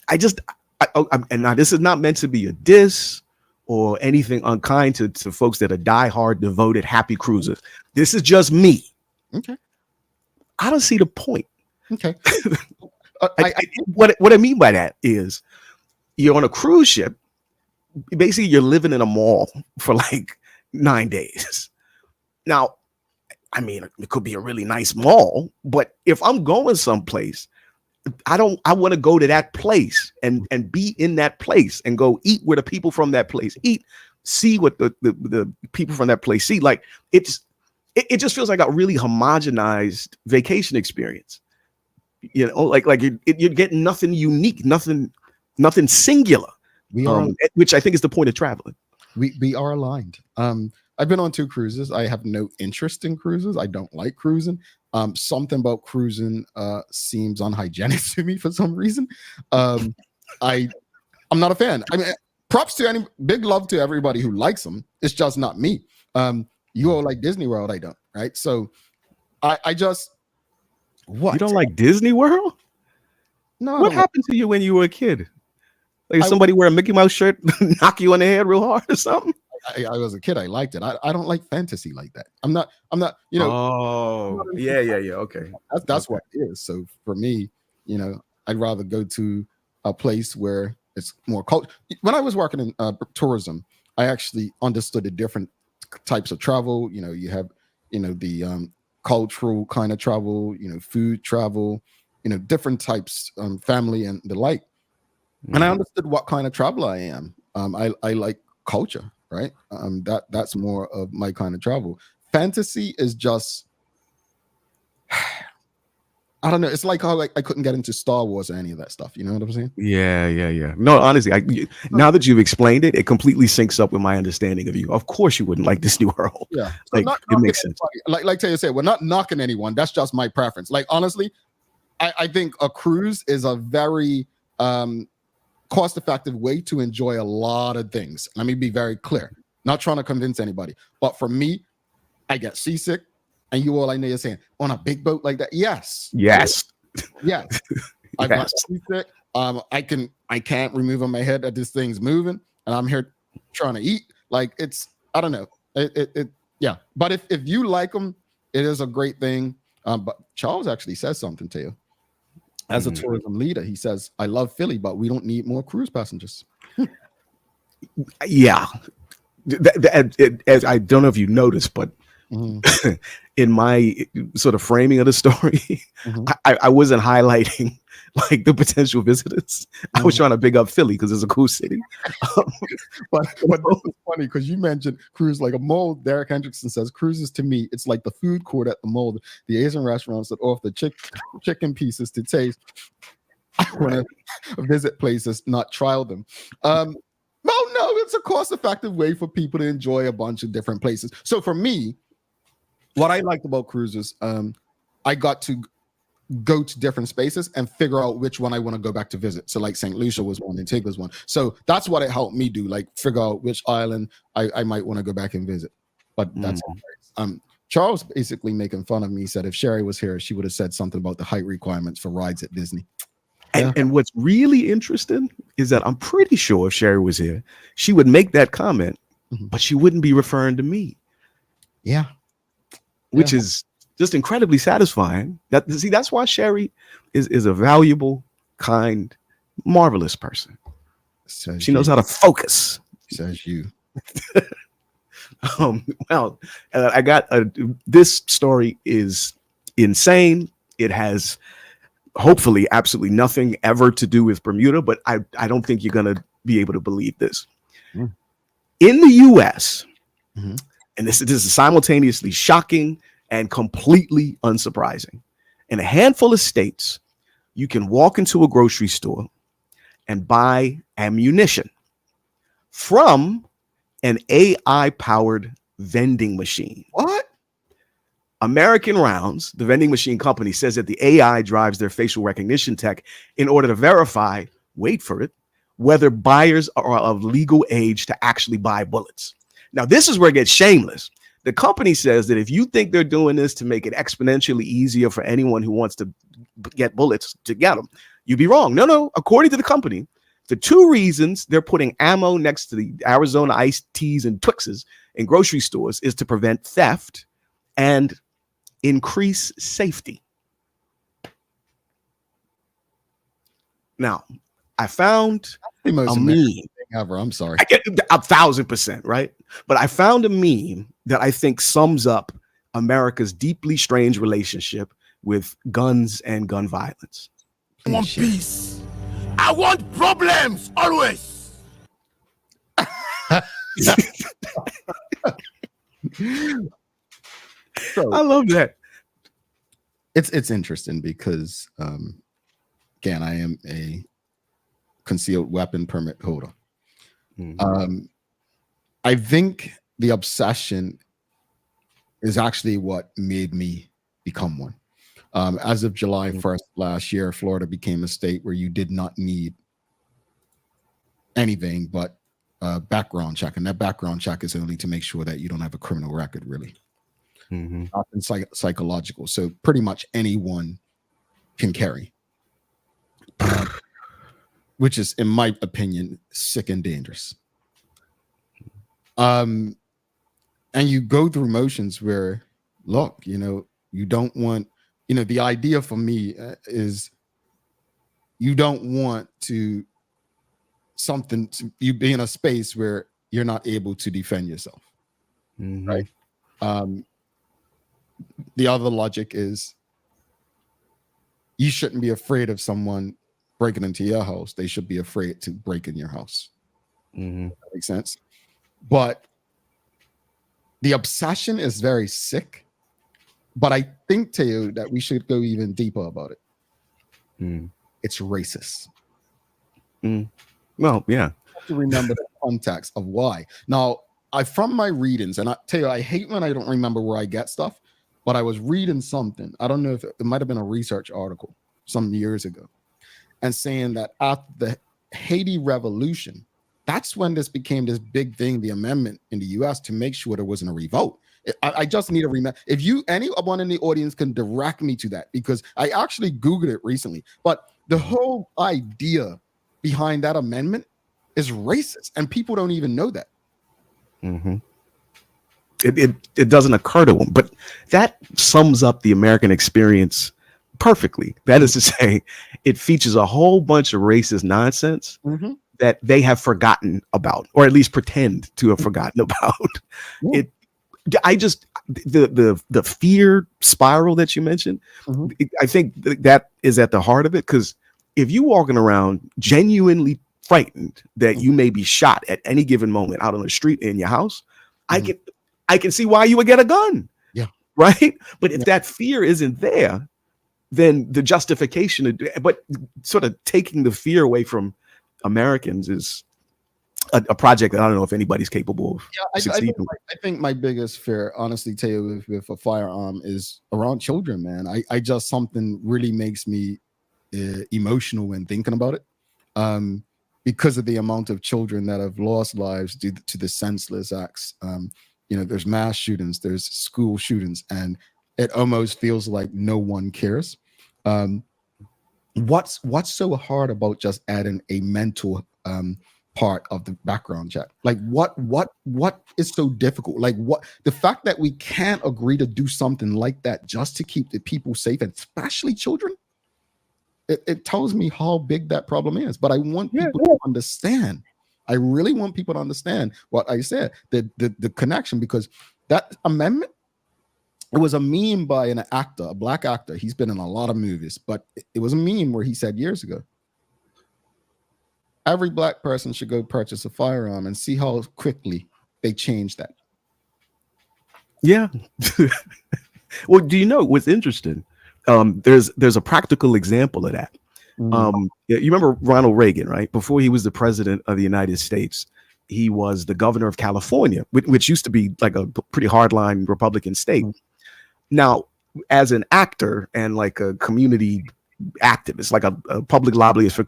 And now this is not meant to be a diss or anything unkind to folks that are diehard, devoted, happy cruisers. This is just me. Okay. I don't see the point. Okay. What I mean by that is, you're on a cruise ship. Basically, you're living in a mall for like 9 days. Now, I mean, it could be a really nice mall, but if I'm going someplace, I want to go to that place and be in that place and go eat where the people from that place eat, see what the people from that place see. Like, it just feels like a really homogenized vacation experience. You know, like you're getting nothing unique, nothing singular. Which I think is the point of traveling. We are aligned. I've been on 2 cruises. I have no interest in cruises. I don't like cruising. Something about cruising seems unhygienic to me for some reason. I'm not a fan. I mean, props to big love to everybody who likes them. It's just not me. You all like Disney World, I don't, right? So I just what? You don't like Disney World? No. What happened to you when you were a kid? Like, somebody wear a Mickey Mouse shirt, knock you on the head real hard or something? I was a kid. I liked it. I don't like fantasy like that. I'm not, you know. Oh, yeah. Okay. That's what it is. So for me, you know, I'd rather go to a place where it's more culture. When I was working in tourism, I actually understood the different types of travel. You know, you have, you know, the cultural kind of travel, you know, food travel, you know, different types, family and the like. And I understood what kind of traveler I am. I like culture, right? That's more of my kind of travel. Fantasy is just, I don't know. It's like how I couldn't get into Star Wars or any of that stuff. You know what I'm saying? Yeah. No, honestly, now that you've explained it, it completely syncs up with my understanding of you. Of course, you wouldn't like Disney World. Yeah, like, it makes sense. Like Taylor said, we're not knocking anyone. That's just my preference. Like, honestly, I think a cruise is a very cost-effective way to enjoy a lot of things. Let me be very clear. Not trying to convince anybody, but for me, I get seasick, and you all I know you're saying on a big boat like that. Yes. I got seasick. I can't remove on my head that this thing's moving, and I'm here trying to eat. Like, it's, I don't know. Yeah, but if you like them, it is a great thing. But Charles actually says something to you. As a tourism leader, he says, I love Philly, but we don't need more cruise passengers. Yeah. As I don't know if you noticed, but in my sort of framing of the story, I wasn't highlighting like the potential visitors. I was trying to big up Philly because it's a cool city. But this is funny because you mentioned cruise like a mall. Derek Hendrickson says cruises to me, it's like the food court at the mall, the Asian restaurants that offer the chicken pieces to taste. When I visit places, not trial them. Well, no, it's a cost-effective way for people to enjoy a bunch of different places. So for me, what I liked about cruises, I got to go to different spaces and figure out which one I want to go back to visit. So like St. Lucia was one, Antigua's one. So that's what it helped me do, like figure out which island I might want to go back and visit. But that's Charles basically making fun of me. Said if Sherry was here, she would have said something about the height requirements for rides at Disney. And what's really interesting is that I'm pretty sure if Sherry was here, she would make that comment, but she wouldn't be referring to me. Yeah. Which is just incredibly satisfying. That's why Sherry is a valuable, kind, marvelous person. She knows how to focus. Says you. Well, I got this story is insane. It has hopefully absolutely nothing ever to do with Bermuda, but I don't think you're going to be able to believe this. In the US, and this is simultaneously shocking and completely unsurprising. In a handful of states, you can walk into a grocery store and buy ammunition from an AI-powered vending machine. What? American Rounds, the vending machine company, says that the AI drives their facial recognition tech in order to verify, wait for it, whether buyers are of legal age to actually buy bullets. Now, this is where it gets shameless. The company says that if you think they're doing this to make it exponentially easier for anyone who wants to get bullets to get them, you'd be wrong. No. According to the company, the two reasons they're putting ammo next to the Arizona iced teas and Twixes in grocery stores is to prevent theft and increase safety. Now, I found the most a meme. Ever. I'm sorry. I get 1,000%, right? But I found a meme that I think sums up America's deeply strange relationship with guns and gun violence. I want peace. I want problems always. So, I love that. It's interesting because again, I am a concealed weapon permit holder. I think the obsession is actually what made me become one. As of July 1st last year, Florida became a state where you did not need anything but background check, and that background check is only to make sure that you don't have a criminal record, really. Nothing psychological. So pretty much anyone can carry, which is, in my opinion, sick and dangerous. And you go through motions where, look, you don't want, the idea for me is you don't want to you be in a space where you're not able to defend yourself, right? The other logic is you shouldn't be afraid of someone breaking into your house. They should be afraid to break in your house. That makes sense. But the obsession is very sick. But I think, Teo, that we should go even deeper about it. It's racist. Well, yeah. You have to remember the context of why. Now, from my readings, and I tell you, I hate when I don't remember where I get stuff, but I was reading something. I don't know if it might have been a research article some years ago, and saying that after the Haiti Revolution, that's when this became this big thing, the amendment in the US, to make sure there wasn't a revolt. I just need to remember. If anyone in the audience can direct me to that, because I actually Googled it recently. But the whole idea behind that amendment is racist, and people don't even know that. It doesn't occur to them. But that sums up the American experience perfectly. That is to say, it features a whole bunch of racist nonsense that they have forgotten about, or at least pretend to have forgotten about. The fear spiral that you mentioned, I think that is at the heart of it. Because if you walking around genuinely frightened that you may be shot at any given moment out on the street in your house, I can see why you would get a gun. Yeah. Right. But if that fear isn't there, then the justification, but sort of taking the fear away from Americans is a project that I don't know if anybody's capable of succeeding. I think my biggest fear, honestly, Taylor, with a firearm is around children, man. I just, something really makes me emotional when thinking about it, because of the amount of children that have lost lives due to the senseless acts. There's mass shootings, there's school shootings, and it almost feels like no one cares. What's so hard about just adding a mental part of the background check? Like what is so difficult? Like what, the fact that we can't agree to do something like that just to keep the people safe, and especially children, it tells me how big that problem is. But I want people to understand. I really want people to understand what I said, the connection, because that amendment, it was a meme by an actor, a black actor. He's been in a lot of movies, but it was a meme where he said years ago, every black person should go purchase a firearm and see how quickly they change that. Yeah. Well, do you know what's interesting? There's a practical example of that. You remember Ronald Reagan, right? Before he was the president of the United States, he was the governor of California, which used to be like a pretty hardline Republican state. Now, as an actor and like a community activist, like a public lobbyist for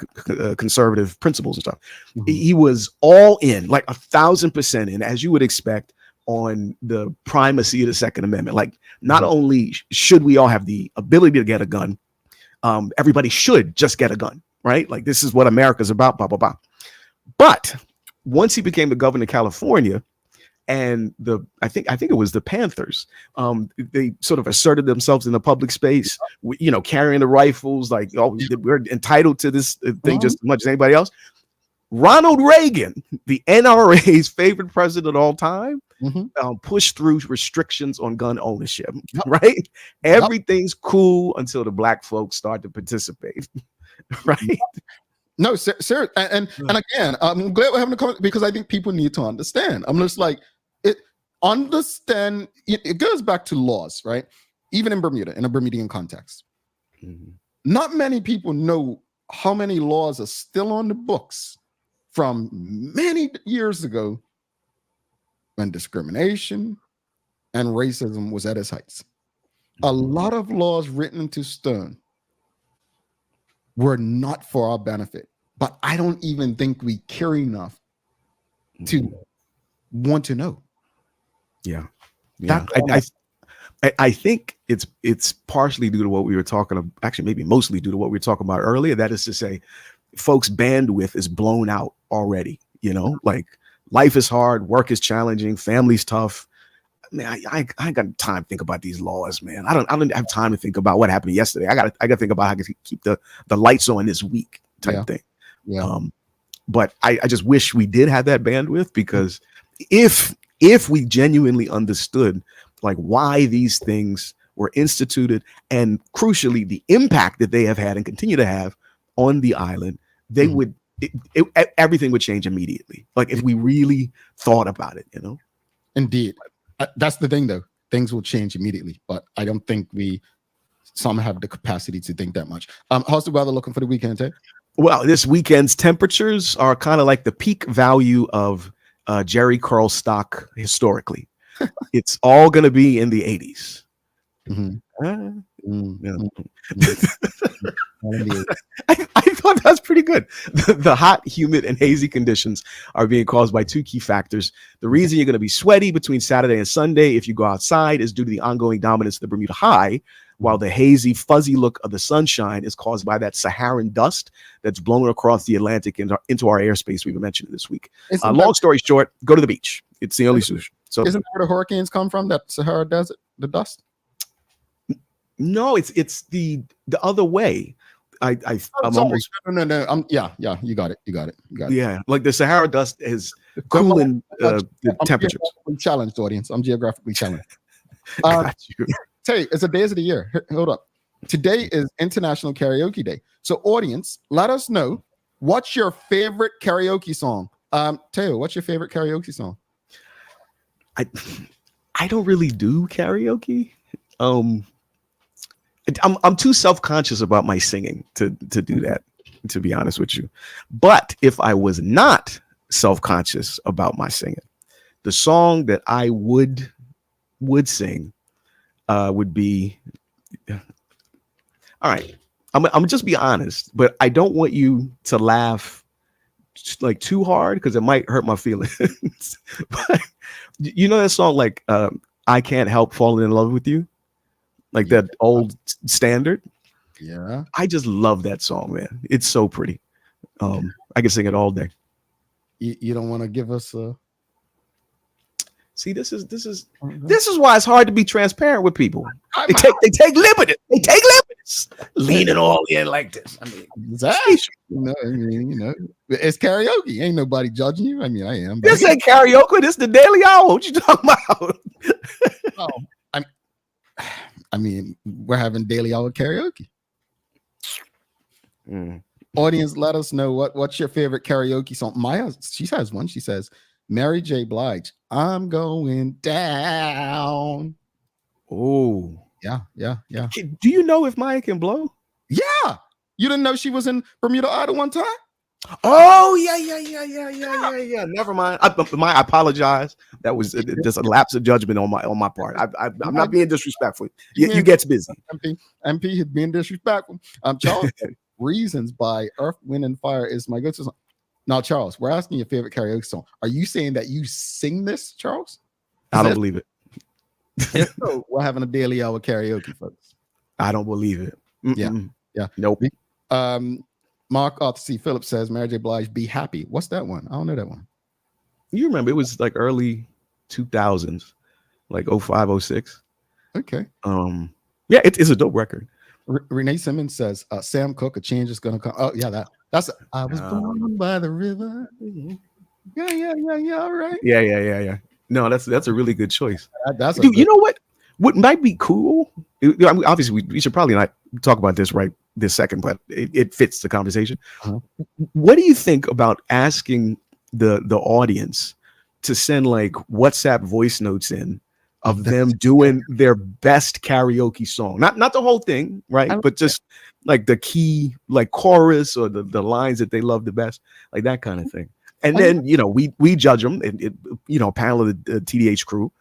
conservative principles and stuff, he was all in, like 1,000% in, as you would expect, on the primacy of the Second Amendment. Like, not only should we all have the ability to get a gun, everybody should just get a gun, right? Like, this is what America's about, blah, blah, blah. But once he became the governor of California, and I think it was the Panthers, they sort of asserted themselves in the public space, carrying the rifles, like, oh, we're entitled to this thing just as much as anybody else. Ronald Reagan, the NRA's favorite president of all time, pushed through restrictions on gun ownership, right? Everything's cool until the black folks start to participate, right? No, sir, and again, I'm glad we're having a comment, because I think people need to understand. I'm just like, it goes back to laws, right? Even in Bermuda, in a Bermudian context, not many people know how many laws are still on the books from many years ago, when discrimination and racism was at its heights. A lot of laws written into stone were not for our benefit, but I don't even think we care enough to want to know. I think it's partially due to what we were talking about, actually maybe mostly due to what we were talking about earlier. That is to say, folks' bandwidth is blown out already. Like, life is hard, work is challenging, family's tough. Man, I ain't got time to think about these laws, man. I don't have time to think about what happened yesterday. I gotta think about how I can keep the lights on this week type thing. But I just wish we did have that bandwidth, because if we genuinely understood like why these things were instituted, and crucially the impact that they have had and continue to have on the island, they would everything would change immediately. Like, if we really thought about it, Indeed. That's the thing, though. Things will change immediately, but I don't think some have the capacity to think that much. How's the weather looking for the weekend, Ted? Well, this weekend's temperatures are kind of like the peak value of Jerry curl stock historically. It's all going to be in the 80s. I thought that's pretty good. The hot, humid, and hazy conditions are being caused by two key factors. The reason you're going to be sweaty between Saturday and Sunday if you go outside is due to the ongoing dominance of the Bermuda high, while the hazy, fuzzy look of the sunshine is caused by that Saharan dust that's blown across the Atlantic into our airspace we've been mentioning this week. Long story short, go to the beach. It's the only solution. So isn't that where the hurricanes come from? That Sahara Desert, the dust? no, it's the other way. I'm Sorry. almost No. Yeah. You got it. yeah. Like the Sahara dust is cooling the temperatures. Geographically challenged, audience. I'm geographically challenged. Got you. Tell you, it's the days of the year. Hold up. Today is International Karaoke Day. So, audience, let us know what's your favorite karaoke song. Teo, what's your favorite karaoke song? I don't really do karaoke. I'm too self-conscious about my singing to do that, to be honest with you. But if I was not self-conscious about my singing, the song that I would sing would be all right. I'm just be honest, but I don't want you to laugh like too hard because it might hurt my feelings. But you know that song like I Can't Help Falling in Love with You, like that old standard. Yeah, I just love that song, man. It's so pretty. I can sing it all day. You don't want to give us a. See, this is why it's hard to be transparent with people. They take liberties. They take liberties, leaning all in like this. I mean, exactly. It's karaoke. Ain't nobody judging you. I mean, I am. This ain't karaoke. This the Daily Hour. What you talking about? I mean, we're having Daily Hour karaoke. Audience, let us know what's your favorite karaoke song. Maya, she has one. She says, Mary J. Blige, I'm going down. Oh, yeah. Do you know if Maya can blow? Yeah. You didn't know she was in Bermuda Idol one time? Oh, yeah. Never mind. I apologize. That was just a lapse of judgment on my part. I'm not being disrespectful. You gets busy. MP is being disrespectful. Charles, Reasons by Earth, Wind, and Fire is my go-to song. Now, Charles, we're asking your favorite karaoke song. Are you saying that you sing this, Charles? I don't believe it. So we're having a Daily Hour karaoke, folks. I don't believe it. Yeah. Nope. Mark Arthur C. Phillips says, Mary J. Blige, Be Happy. What's that one? I don't know that one. You remember, it was like early 2000s, like 05, 06. Okay. Yeah, it's a dope record. Renee Simmons says, Sam Cooke, A Change Is Gonna Come. Oh, yeah, that's I was born by the river. Yeah, all right. Yeah. No, that's a really good choice. Dude, you know what? What might be cool? I mean, obviously, we should probably not talk about this right this second, but it fits the conversation. Uh-huh. What do you think about asking the audience to send like WhatsApp voice notes in of them doing their best karaoke song? Not the whole thing, right? But just like the key, like chorus or the lines that they love the best, like that kind of thing. And then, we judge them, panel of the TDH crew,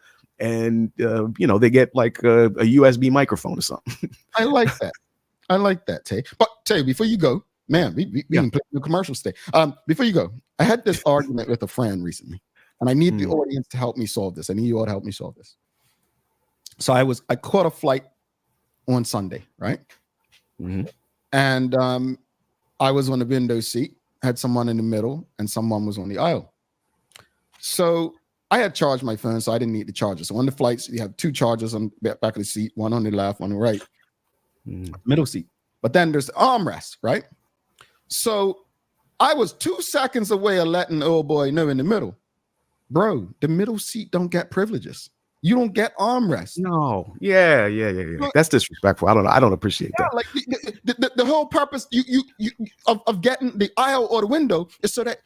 and, they get like a USB microphone or something. I like that, Tay. But Tay, before you go, man, we can play the commercial stay. Before you go, I had this argument with a friend recently, and I need the audience to help me solve this. I need you all to help me solve this. So I caught a flight on Sunday, right? Mm-hmm. And I was on the window seat, had someone in the middle, and someone was on the aisle. So I had charged my phone, so I didn't need the charger. So on the flights, you have two chargers on the back of the seat, one on the left, one on the right, middle seat. But then there's the armrest, right? So I was 2 seconds away of letting the old boy know in the middle, bro, the middle seat don't get privileges. You don't get armrest. No. Yeah. That's disrespectful. I don't appreciate that. Like the whole purpose of getting the aisle or the window is so that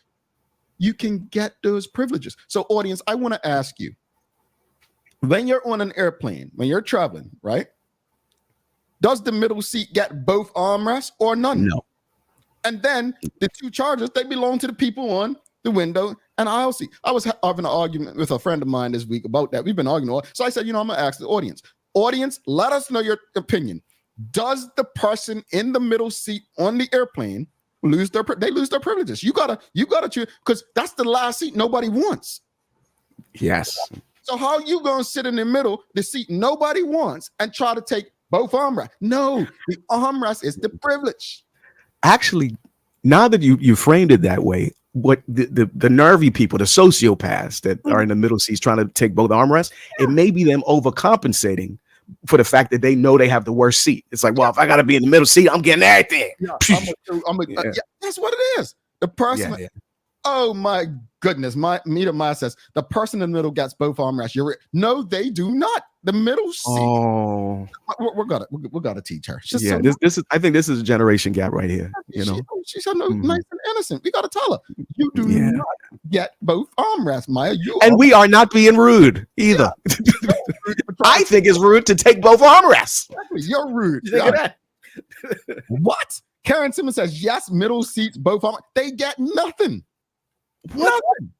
you can get those privileges. So, audience, I want to ask you, when you're on an airplane, when you're traveling, right? Does the middle seat get both armrests or none? No. And then the two chargers, they belong to the people on the window and aisle seat. I was having an argument with a friend of mine this week about that. We've been arguing. So I said, I'm going to ask the audience. Audience, let us know your opinion. Does the person in the middle seat on the airplane lose their privileges? You gotta choose, because that's the last seat nobody wants. Yes. So how are you gonna sit in the middle, the seat nobody wants, and try to take both armrests? No, the armrest is the privilege. Actually, now that you framed it that way, what the nervy people, the sociopaths that are in the middle seats trying to take both armrests, it may be them overcompensating for the fact that they know they have the worst seat. It's like, well, if I got to be in the middle seat, I'm getting everything. Yeah, that's what it is. The person. Yeah. Oh my goodness, Maya says the person in the middle gets both armrests. No, they do not. The middle seat. Oh, we're gonna teach her. Yeah, this is. I think this is a generation gap right here. You know, she's so nice and innocent. We gotta tell her you do not get both armrests, Maya. We are not being rude either. I think it's rude to take both armrests. Exactly. You're rude. You think of that? What? Karen Simmons says yes. Middle seats, both armrests. They get nothing. Nothing.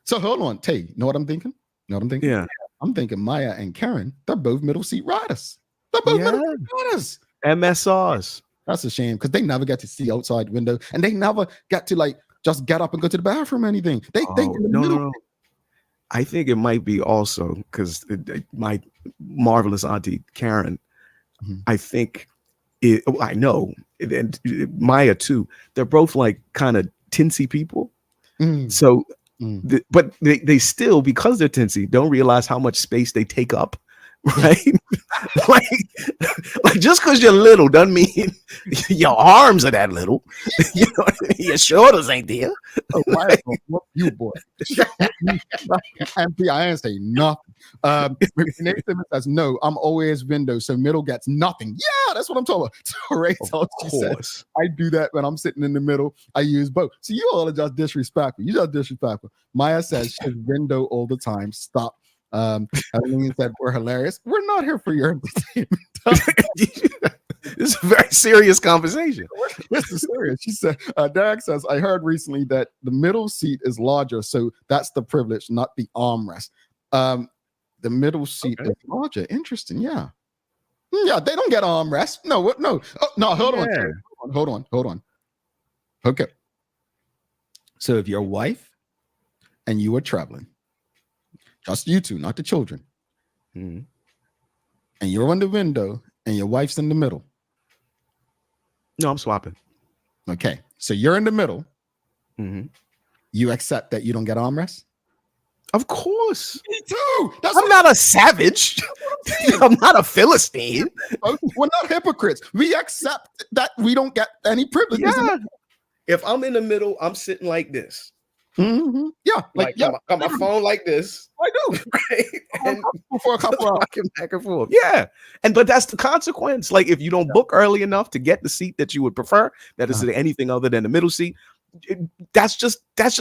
So hold on, Tay. You know what I'm thinking? Yeah. I'm thinking Maya and Karen, they're both middle seat riders. They're both middle seat riders. MSRs. That's a shame because they never get to see outside window and they never get to like just get up and go to the bathroom or anything. No. I think it might be also because my marvelous auntie Karen, I think I know, and Maya too, they're both like kind of tinsy people. So, but they still, because they're tinsy, don't realize how much space they take up, right? like just because you're little doesn't mean your arms are that little. You know, your shoulders ain't there. Oh, Maya, you boy. MP, I ain't say nothing. Nathan says no. I'm always window, so middle gets nothing. Yeah, that's what I'm talking about. So Rachel, she said, I do that when I'm sitting in the middle. I use both. So you all are just disrespectful. You just disrespectful. Maya says she's window all the time. Stop. Eileen said we're hilarious. We're not here for your entertainment. This is a very serious conversation. This is serious. She said, Derek says, I heard recently that the middle seat is larger, so that's the privilege, not the armrest. The middle seat is larger. Interesting. Yeah. Yeah, they don't get armrest. No. Oh, no, hold on. Okay. So if your wife and you are traveling, just you two, not the children, and you're on the window and your wife's in the middle. No, I'm swapping. Okay. So you're in the middle. You accept that you don't get armrest? Of course. Me too. I'm not a savage. I'm not a Philistine. We're not hypocrites. We accept that we don't get any privileges. Yeah. If I'm in the middle, I'm sitting like this. Yeah, got my phone like this. I do. Right? And for a couple hours, back and forth. Yeah, but that's the consequence. Like if you don't book early enough to get the seat that you would prefer, that is anything other than the middle seat. That's just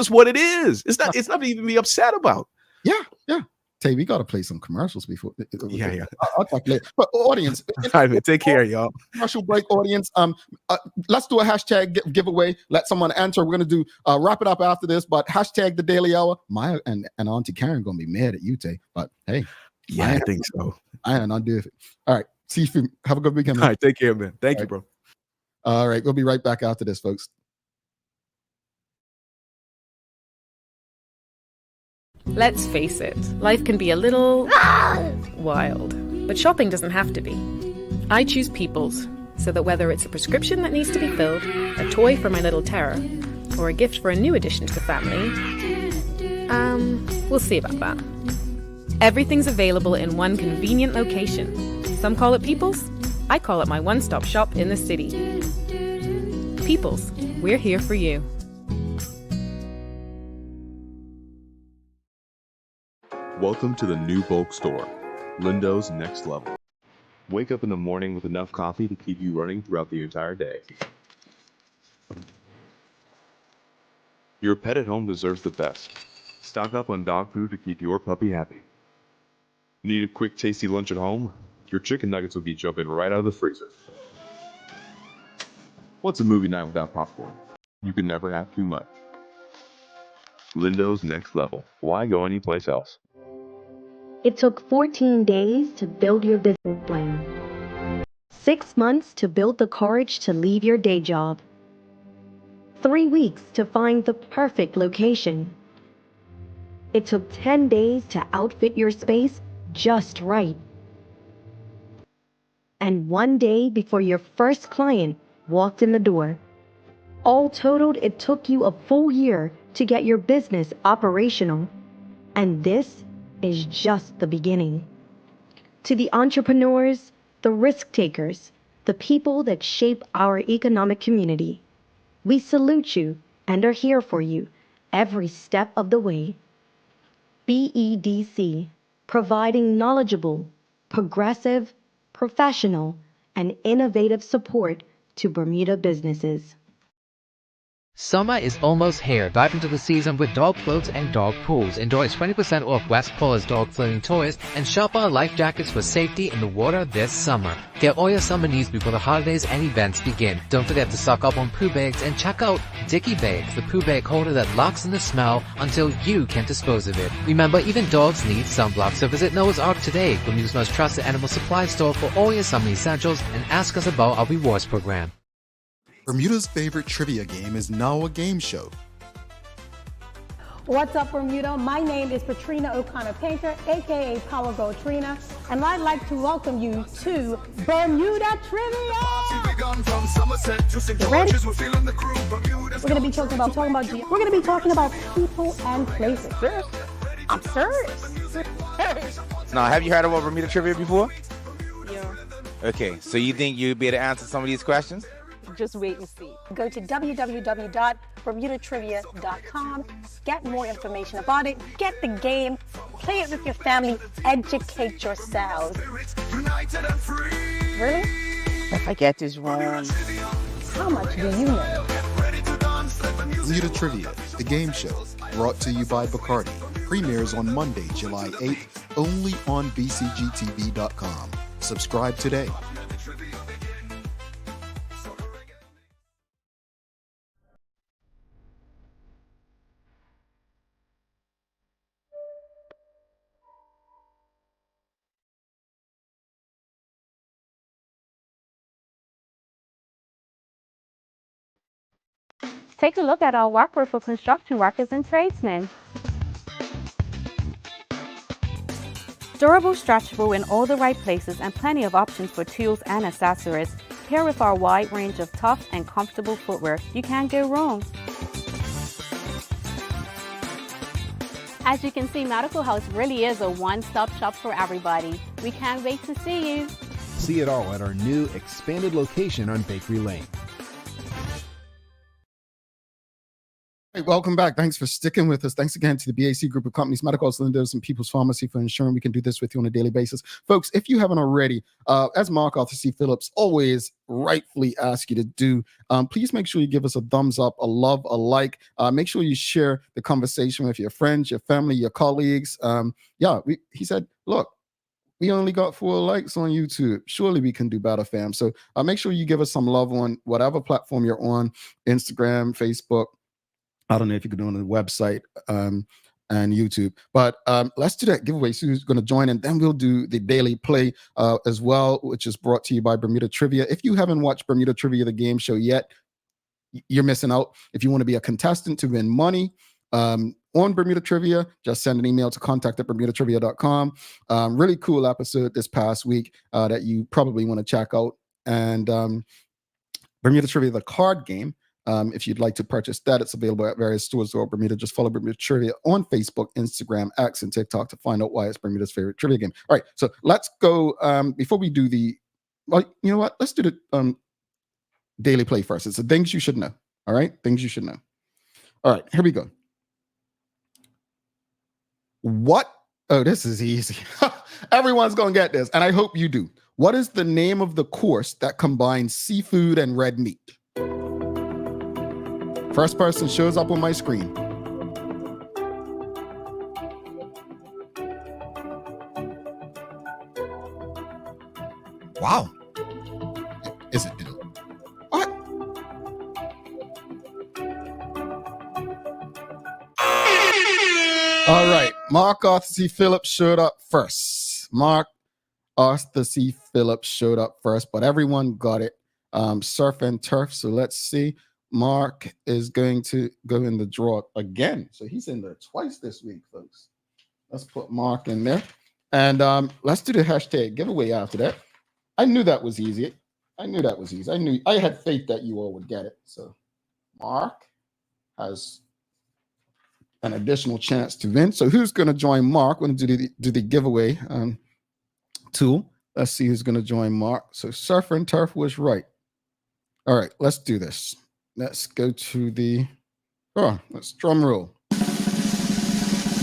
what it is. It's not to even be upset about. Yeah. Tay, we gotta play some commercials before. Yeah. I'll talk later. But audience, all right, man, take care, y'all. Commercial break, audience. Let's do a hashtag giveaway. Let someone enter. We're gonna do wrap it up after this. But hashtag the Daily Hour. Maya and Auntie Karen gonna be mad at you, Tay. But hey, I think so. I am not doing it. All right. See you soon. Have a good weekend. All right, take care, man. Thank you, bro. All right, we'll be right back after this, folks. Let's face it, life can be a little wild, but shopping doesn't have to be. I choose People's, so that whether it's a prescription that needs to be filled, a toy for my little terror, or a gift for a new addition to the family, we'll see about that. Everything's available in one convenient location. Some call it People's, I call it my one-stop shop in the city. People's, we're here for you. Welcome to the new bulk store, Lindo's Next Level. Wake up in the morning with enough coffee to keep you running throughout the entire day. Your pet at home deserves the best. Stock up on dog food to keep your puppy happy. Need a quick tasty lunch at home? Your chicken nuggets will be jumping right out of the freezer. What's a movie night without popcorn? You can never have too much. Lindo's Next Level. Why go anyplace else? It took 14 days to build your business plan. 6 months to build the courage to leave your day job. 3 weeks to find the perfect location. It took 10 days to outfit your space just right. And 1 day before your first client walked in the door. All totaled, it took you a full year to get your business operational. And this is just the beginning. To the entrepreneurs, the risk takers, the people that shape our economic community, we salute you and are here for you every step of the way. BEDC, providing knowledgeable, progressive, professional, and innovative support to Bermuda businesses. Summer is almost here. Dive into the season with dog floats and dog pools. Enjoy 20% off West Paula's dog floating toys and shop our life jackets for safety in the water this summer. Get all your summer needs before the holidays and events begin. Don't forget to stock up on poo bags and check out Dicky Bags, the poo bag holder that locks in the smell until you can dispose of it. Remember, even dogs need sunblock, so visit Noah's Ark today, Bermuda's most trusted animal supply store for all your summer essentials, and ask us about our rewards program. Bermuda's favorite trivia game is now a game show. What's up, Bermuda? My name is Patrina O'Connor-Painter, aka Power Girl Trina, and I'd like to welcome you to Bermuda Trivia. Ready? We're gonna be talking about people and places. I'm serious. Now, have you heard about Bermuda Trivia before? Yeah. Okay, so you think you'd be able to answer some of these questions? Just wait and see. Go to www.bermudatrivia.com. Get more information about it. Get the game. Play it with your family. Educate yourselves. Really? If I get this wrong, how much do you know? Bermuda Trivia, the game show, brought to you by Bacardi, premieres on Monday, July 8th, only on bcgtv.com. Subscribe today. Take a look at our walkway for construction workers and tradesmen. Durable, stretchable in all the right places, and plenty of options for tools and accessories. Paired with our wide range of tough and comfortable footwear, you can't go wrong. As you can see, Medical House really is a one-stop shop for everybody. We can't wait to see you. See it all at our new expanded location on Bakery Lane. Hey, welcome back. Thanks for sticking with us. Thanks again to the BAC group of companies, Medical Cylinders, and People's Pharmacy for ensuring we can do this with you on a daily basis. Folks, if you haven't already, as Mark Arthur C. Phillips always rightfully asks you to do, please make sure you give us a thumbs up, a love, a like. Make sure you share the conversation with your friends, your family, your colleagues. He said, look, we only got 4 likes on YouTube. Surely we can do better, fam. So make sure you give us some love on whatever platform you're on, Instagram, Facebook. I don't know if you can do it on the website and YouTube, but let's do that giveaway. Sue's going to join, and then we'll do the daily play as well, which is brought to you by Bermuda Trivia. If you haven't watched Bermuda Trivia, the game show yet, you're missing out. If you want to be a contestant to win money on Bermuda Trivia, just send an email to contact@bermudatrivia.com. Really cool episode this past week that you probably want to check out. And Bermuda Trivia, the card game. If you'd like to purchase that, it's available at various stores throughout Bermuda. Just follow Bermuda Trivia on Facebook, Instagram, X, and TikTok to find out why it's Bermuda's favorite trivia game. All right, so let's go. Before we do you know what? Let's do the daily play first. It's the things you should know. All right, things you should know. All right, here we go. What? Oh, this is easy. Everyone's going to get this, and I hope you do. What is the name of the course that combines seafood and red meat? First person shows up on my screen. Wow. Is it? What? All right. Mark Arthur C. Phillips showed up first. Mark Arthur C. Phillips showed up first, but everyone got it. Surf and turf. So let's see. Mark is going to go in the draw again. So he's in there twice this week, folks. Let's put Mark in there. And let's do the hashtag giveaway after that. I knew that was easy. I had faith that you all would get it. So Mark has an additional chance to win. So who's going to join Mark? We're going to do the giveaway tool. Let's see who's going to join Mark. So Surfer and Turf was right. All right, let's do this. Let's go to the, let's drum roll.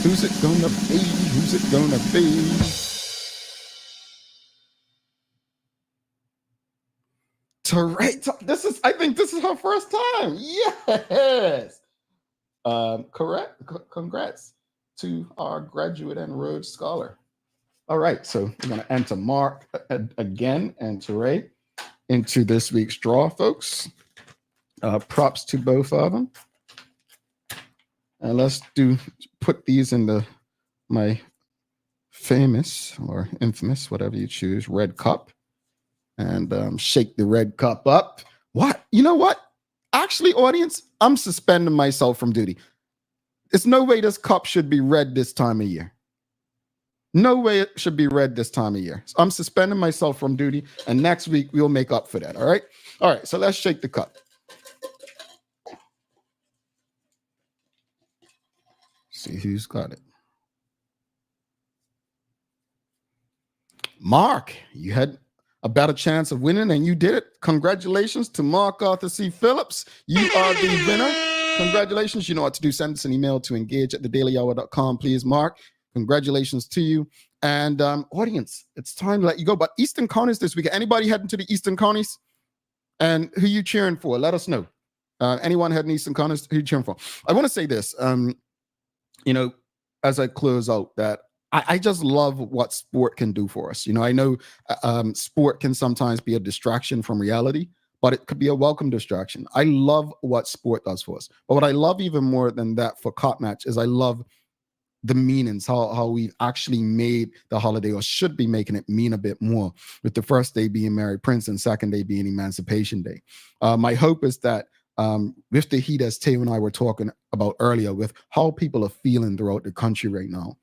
Who's it gonna be? Who's it gonna be? Teray, I think this is her first time. Yes. Correct. Congrats to our graduate and Rhodes Scholar. All right, so we're gonna enter Mark again and Teray into this week's draw, folks. Props to both of them. And let's put these in my famous or infamous, whatever you choose, red cup. And shake the red cup up. What? You know what? Actually, audience, I'm suspending myself from duty. There's no way this cup should be red this time of year. No way it should be red this time of year. So I'm suspending myself from duty, and next week we'll make up for that. All right? All right, so let's shake the cup. See who's got it. Mark, you had a better chance of winning, and you did it. Congratulations to Mark Arthur C. Phillips. You are the winner. Congratulations. You know what to do. Send us an email to engage@thedailyhour.com, please, Mark. Congratulations to you. And audience, it's time to let you go. But Eastern Counties this week. Anybody heading to the Eastern Counties? And who you cheering for? Let us know. Anyone heading to Eastern Counties? Who you cheering for? I want to say this. As I close out, that I just love what sport can do for us. I know sport can sometimes be a distraction from reality, but it could be a welcome distraction. I love what sport does for us. But what I love even more than that for Cop Match is I love the meanings, how we've actually made the holiday, or should be making it, mean a bit more, with the first day being Mary Prince and second day being Emancipation Day. My hope is that with the heat, as Taylor and I were talking about earlier, with how people are feeling throughout the country right now,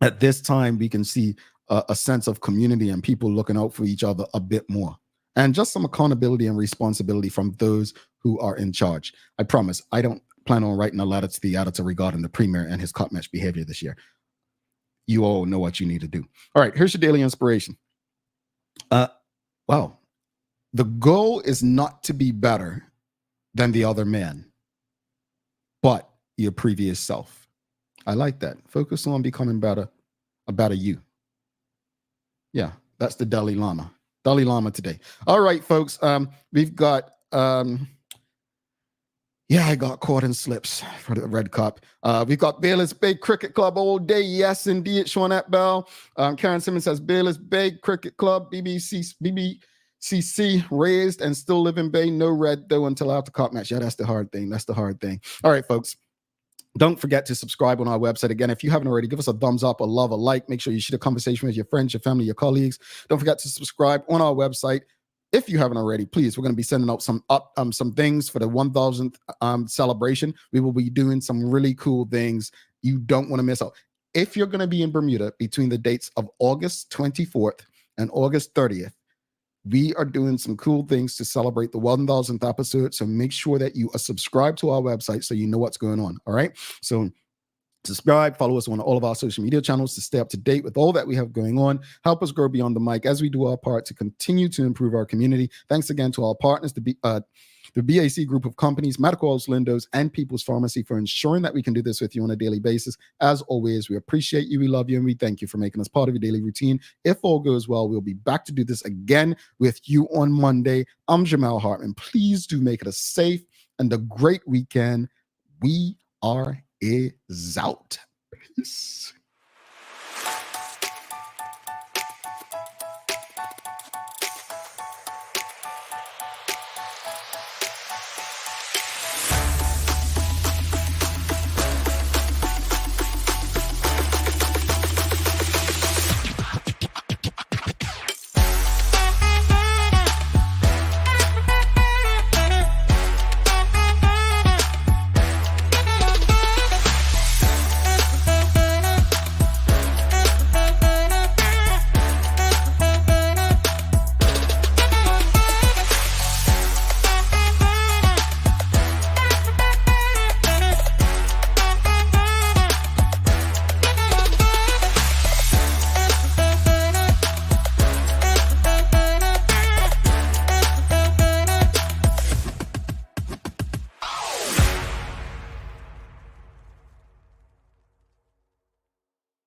at this time we can see a sense of community and people looking out for each other a bit more, and just some accountability and responsibility from those who are in charge. I promise I don't plan on writing a letter to the editor regarding the premier and his Cup Match behavior this year. You all know what you need to do. All right, here's your daily inspiration. Wow. The goal is not to be better than the other man, but your previous self. I like that. Focus on becoming better, a better you. Yeah, that's the Dalai Lama. Dalai Lama today. All right, folks. We've got I got caught in slips for the red cup. We've got Bayless Bay Cricket Club all day. Yes, indeed. Shawnette Bell. Karen Simmons says Bayless Bay Cricket Club, BBCC raised and still live in Bay. No red though until after Cup Match. Yeah, that's the hard thing. That's the hard thing. All right, folks. Don't forget to subscribe on our website. Again, if you haven't already, give us a thumbs up, a love, a like. Make sure you share a conversation with your friends, your family, your colleagues. Don't forget to subscribe on our website. If you haven't already, please, we're going to be sending out some things for the 1000th celebration. We will be doing some really cool things you don't want to miss out. If you're going to be in Bermuda between the dates of August 24th and August 30th, we are doing some cool things to celebrate the 1000th episode. So make sure that you are subscribed to our website so you know what's going on. All right. So subscribe, follow us on all of our social media channels to stay up to date with all that we have going on. Help us grow beyond the mic as we do our part to continue to improve our community. Thanks again to our partners, the BAC group of companies, Medical Oils, Lindos, and People's Pharmacy, for ensuring that we can do this with you on a daily basis. As always, we appreciate you, we love you, and we thank you for making us part of your daily routine. If all goes well, we'll be back to do this again with you on Monday. I'm Jamal Hartman. Please do make it a safe and a great weekend. We are out.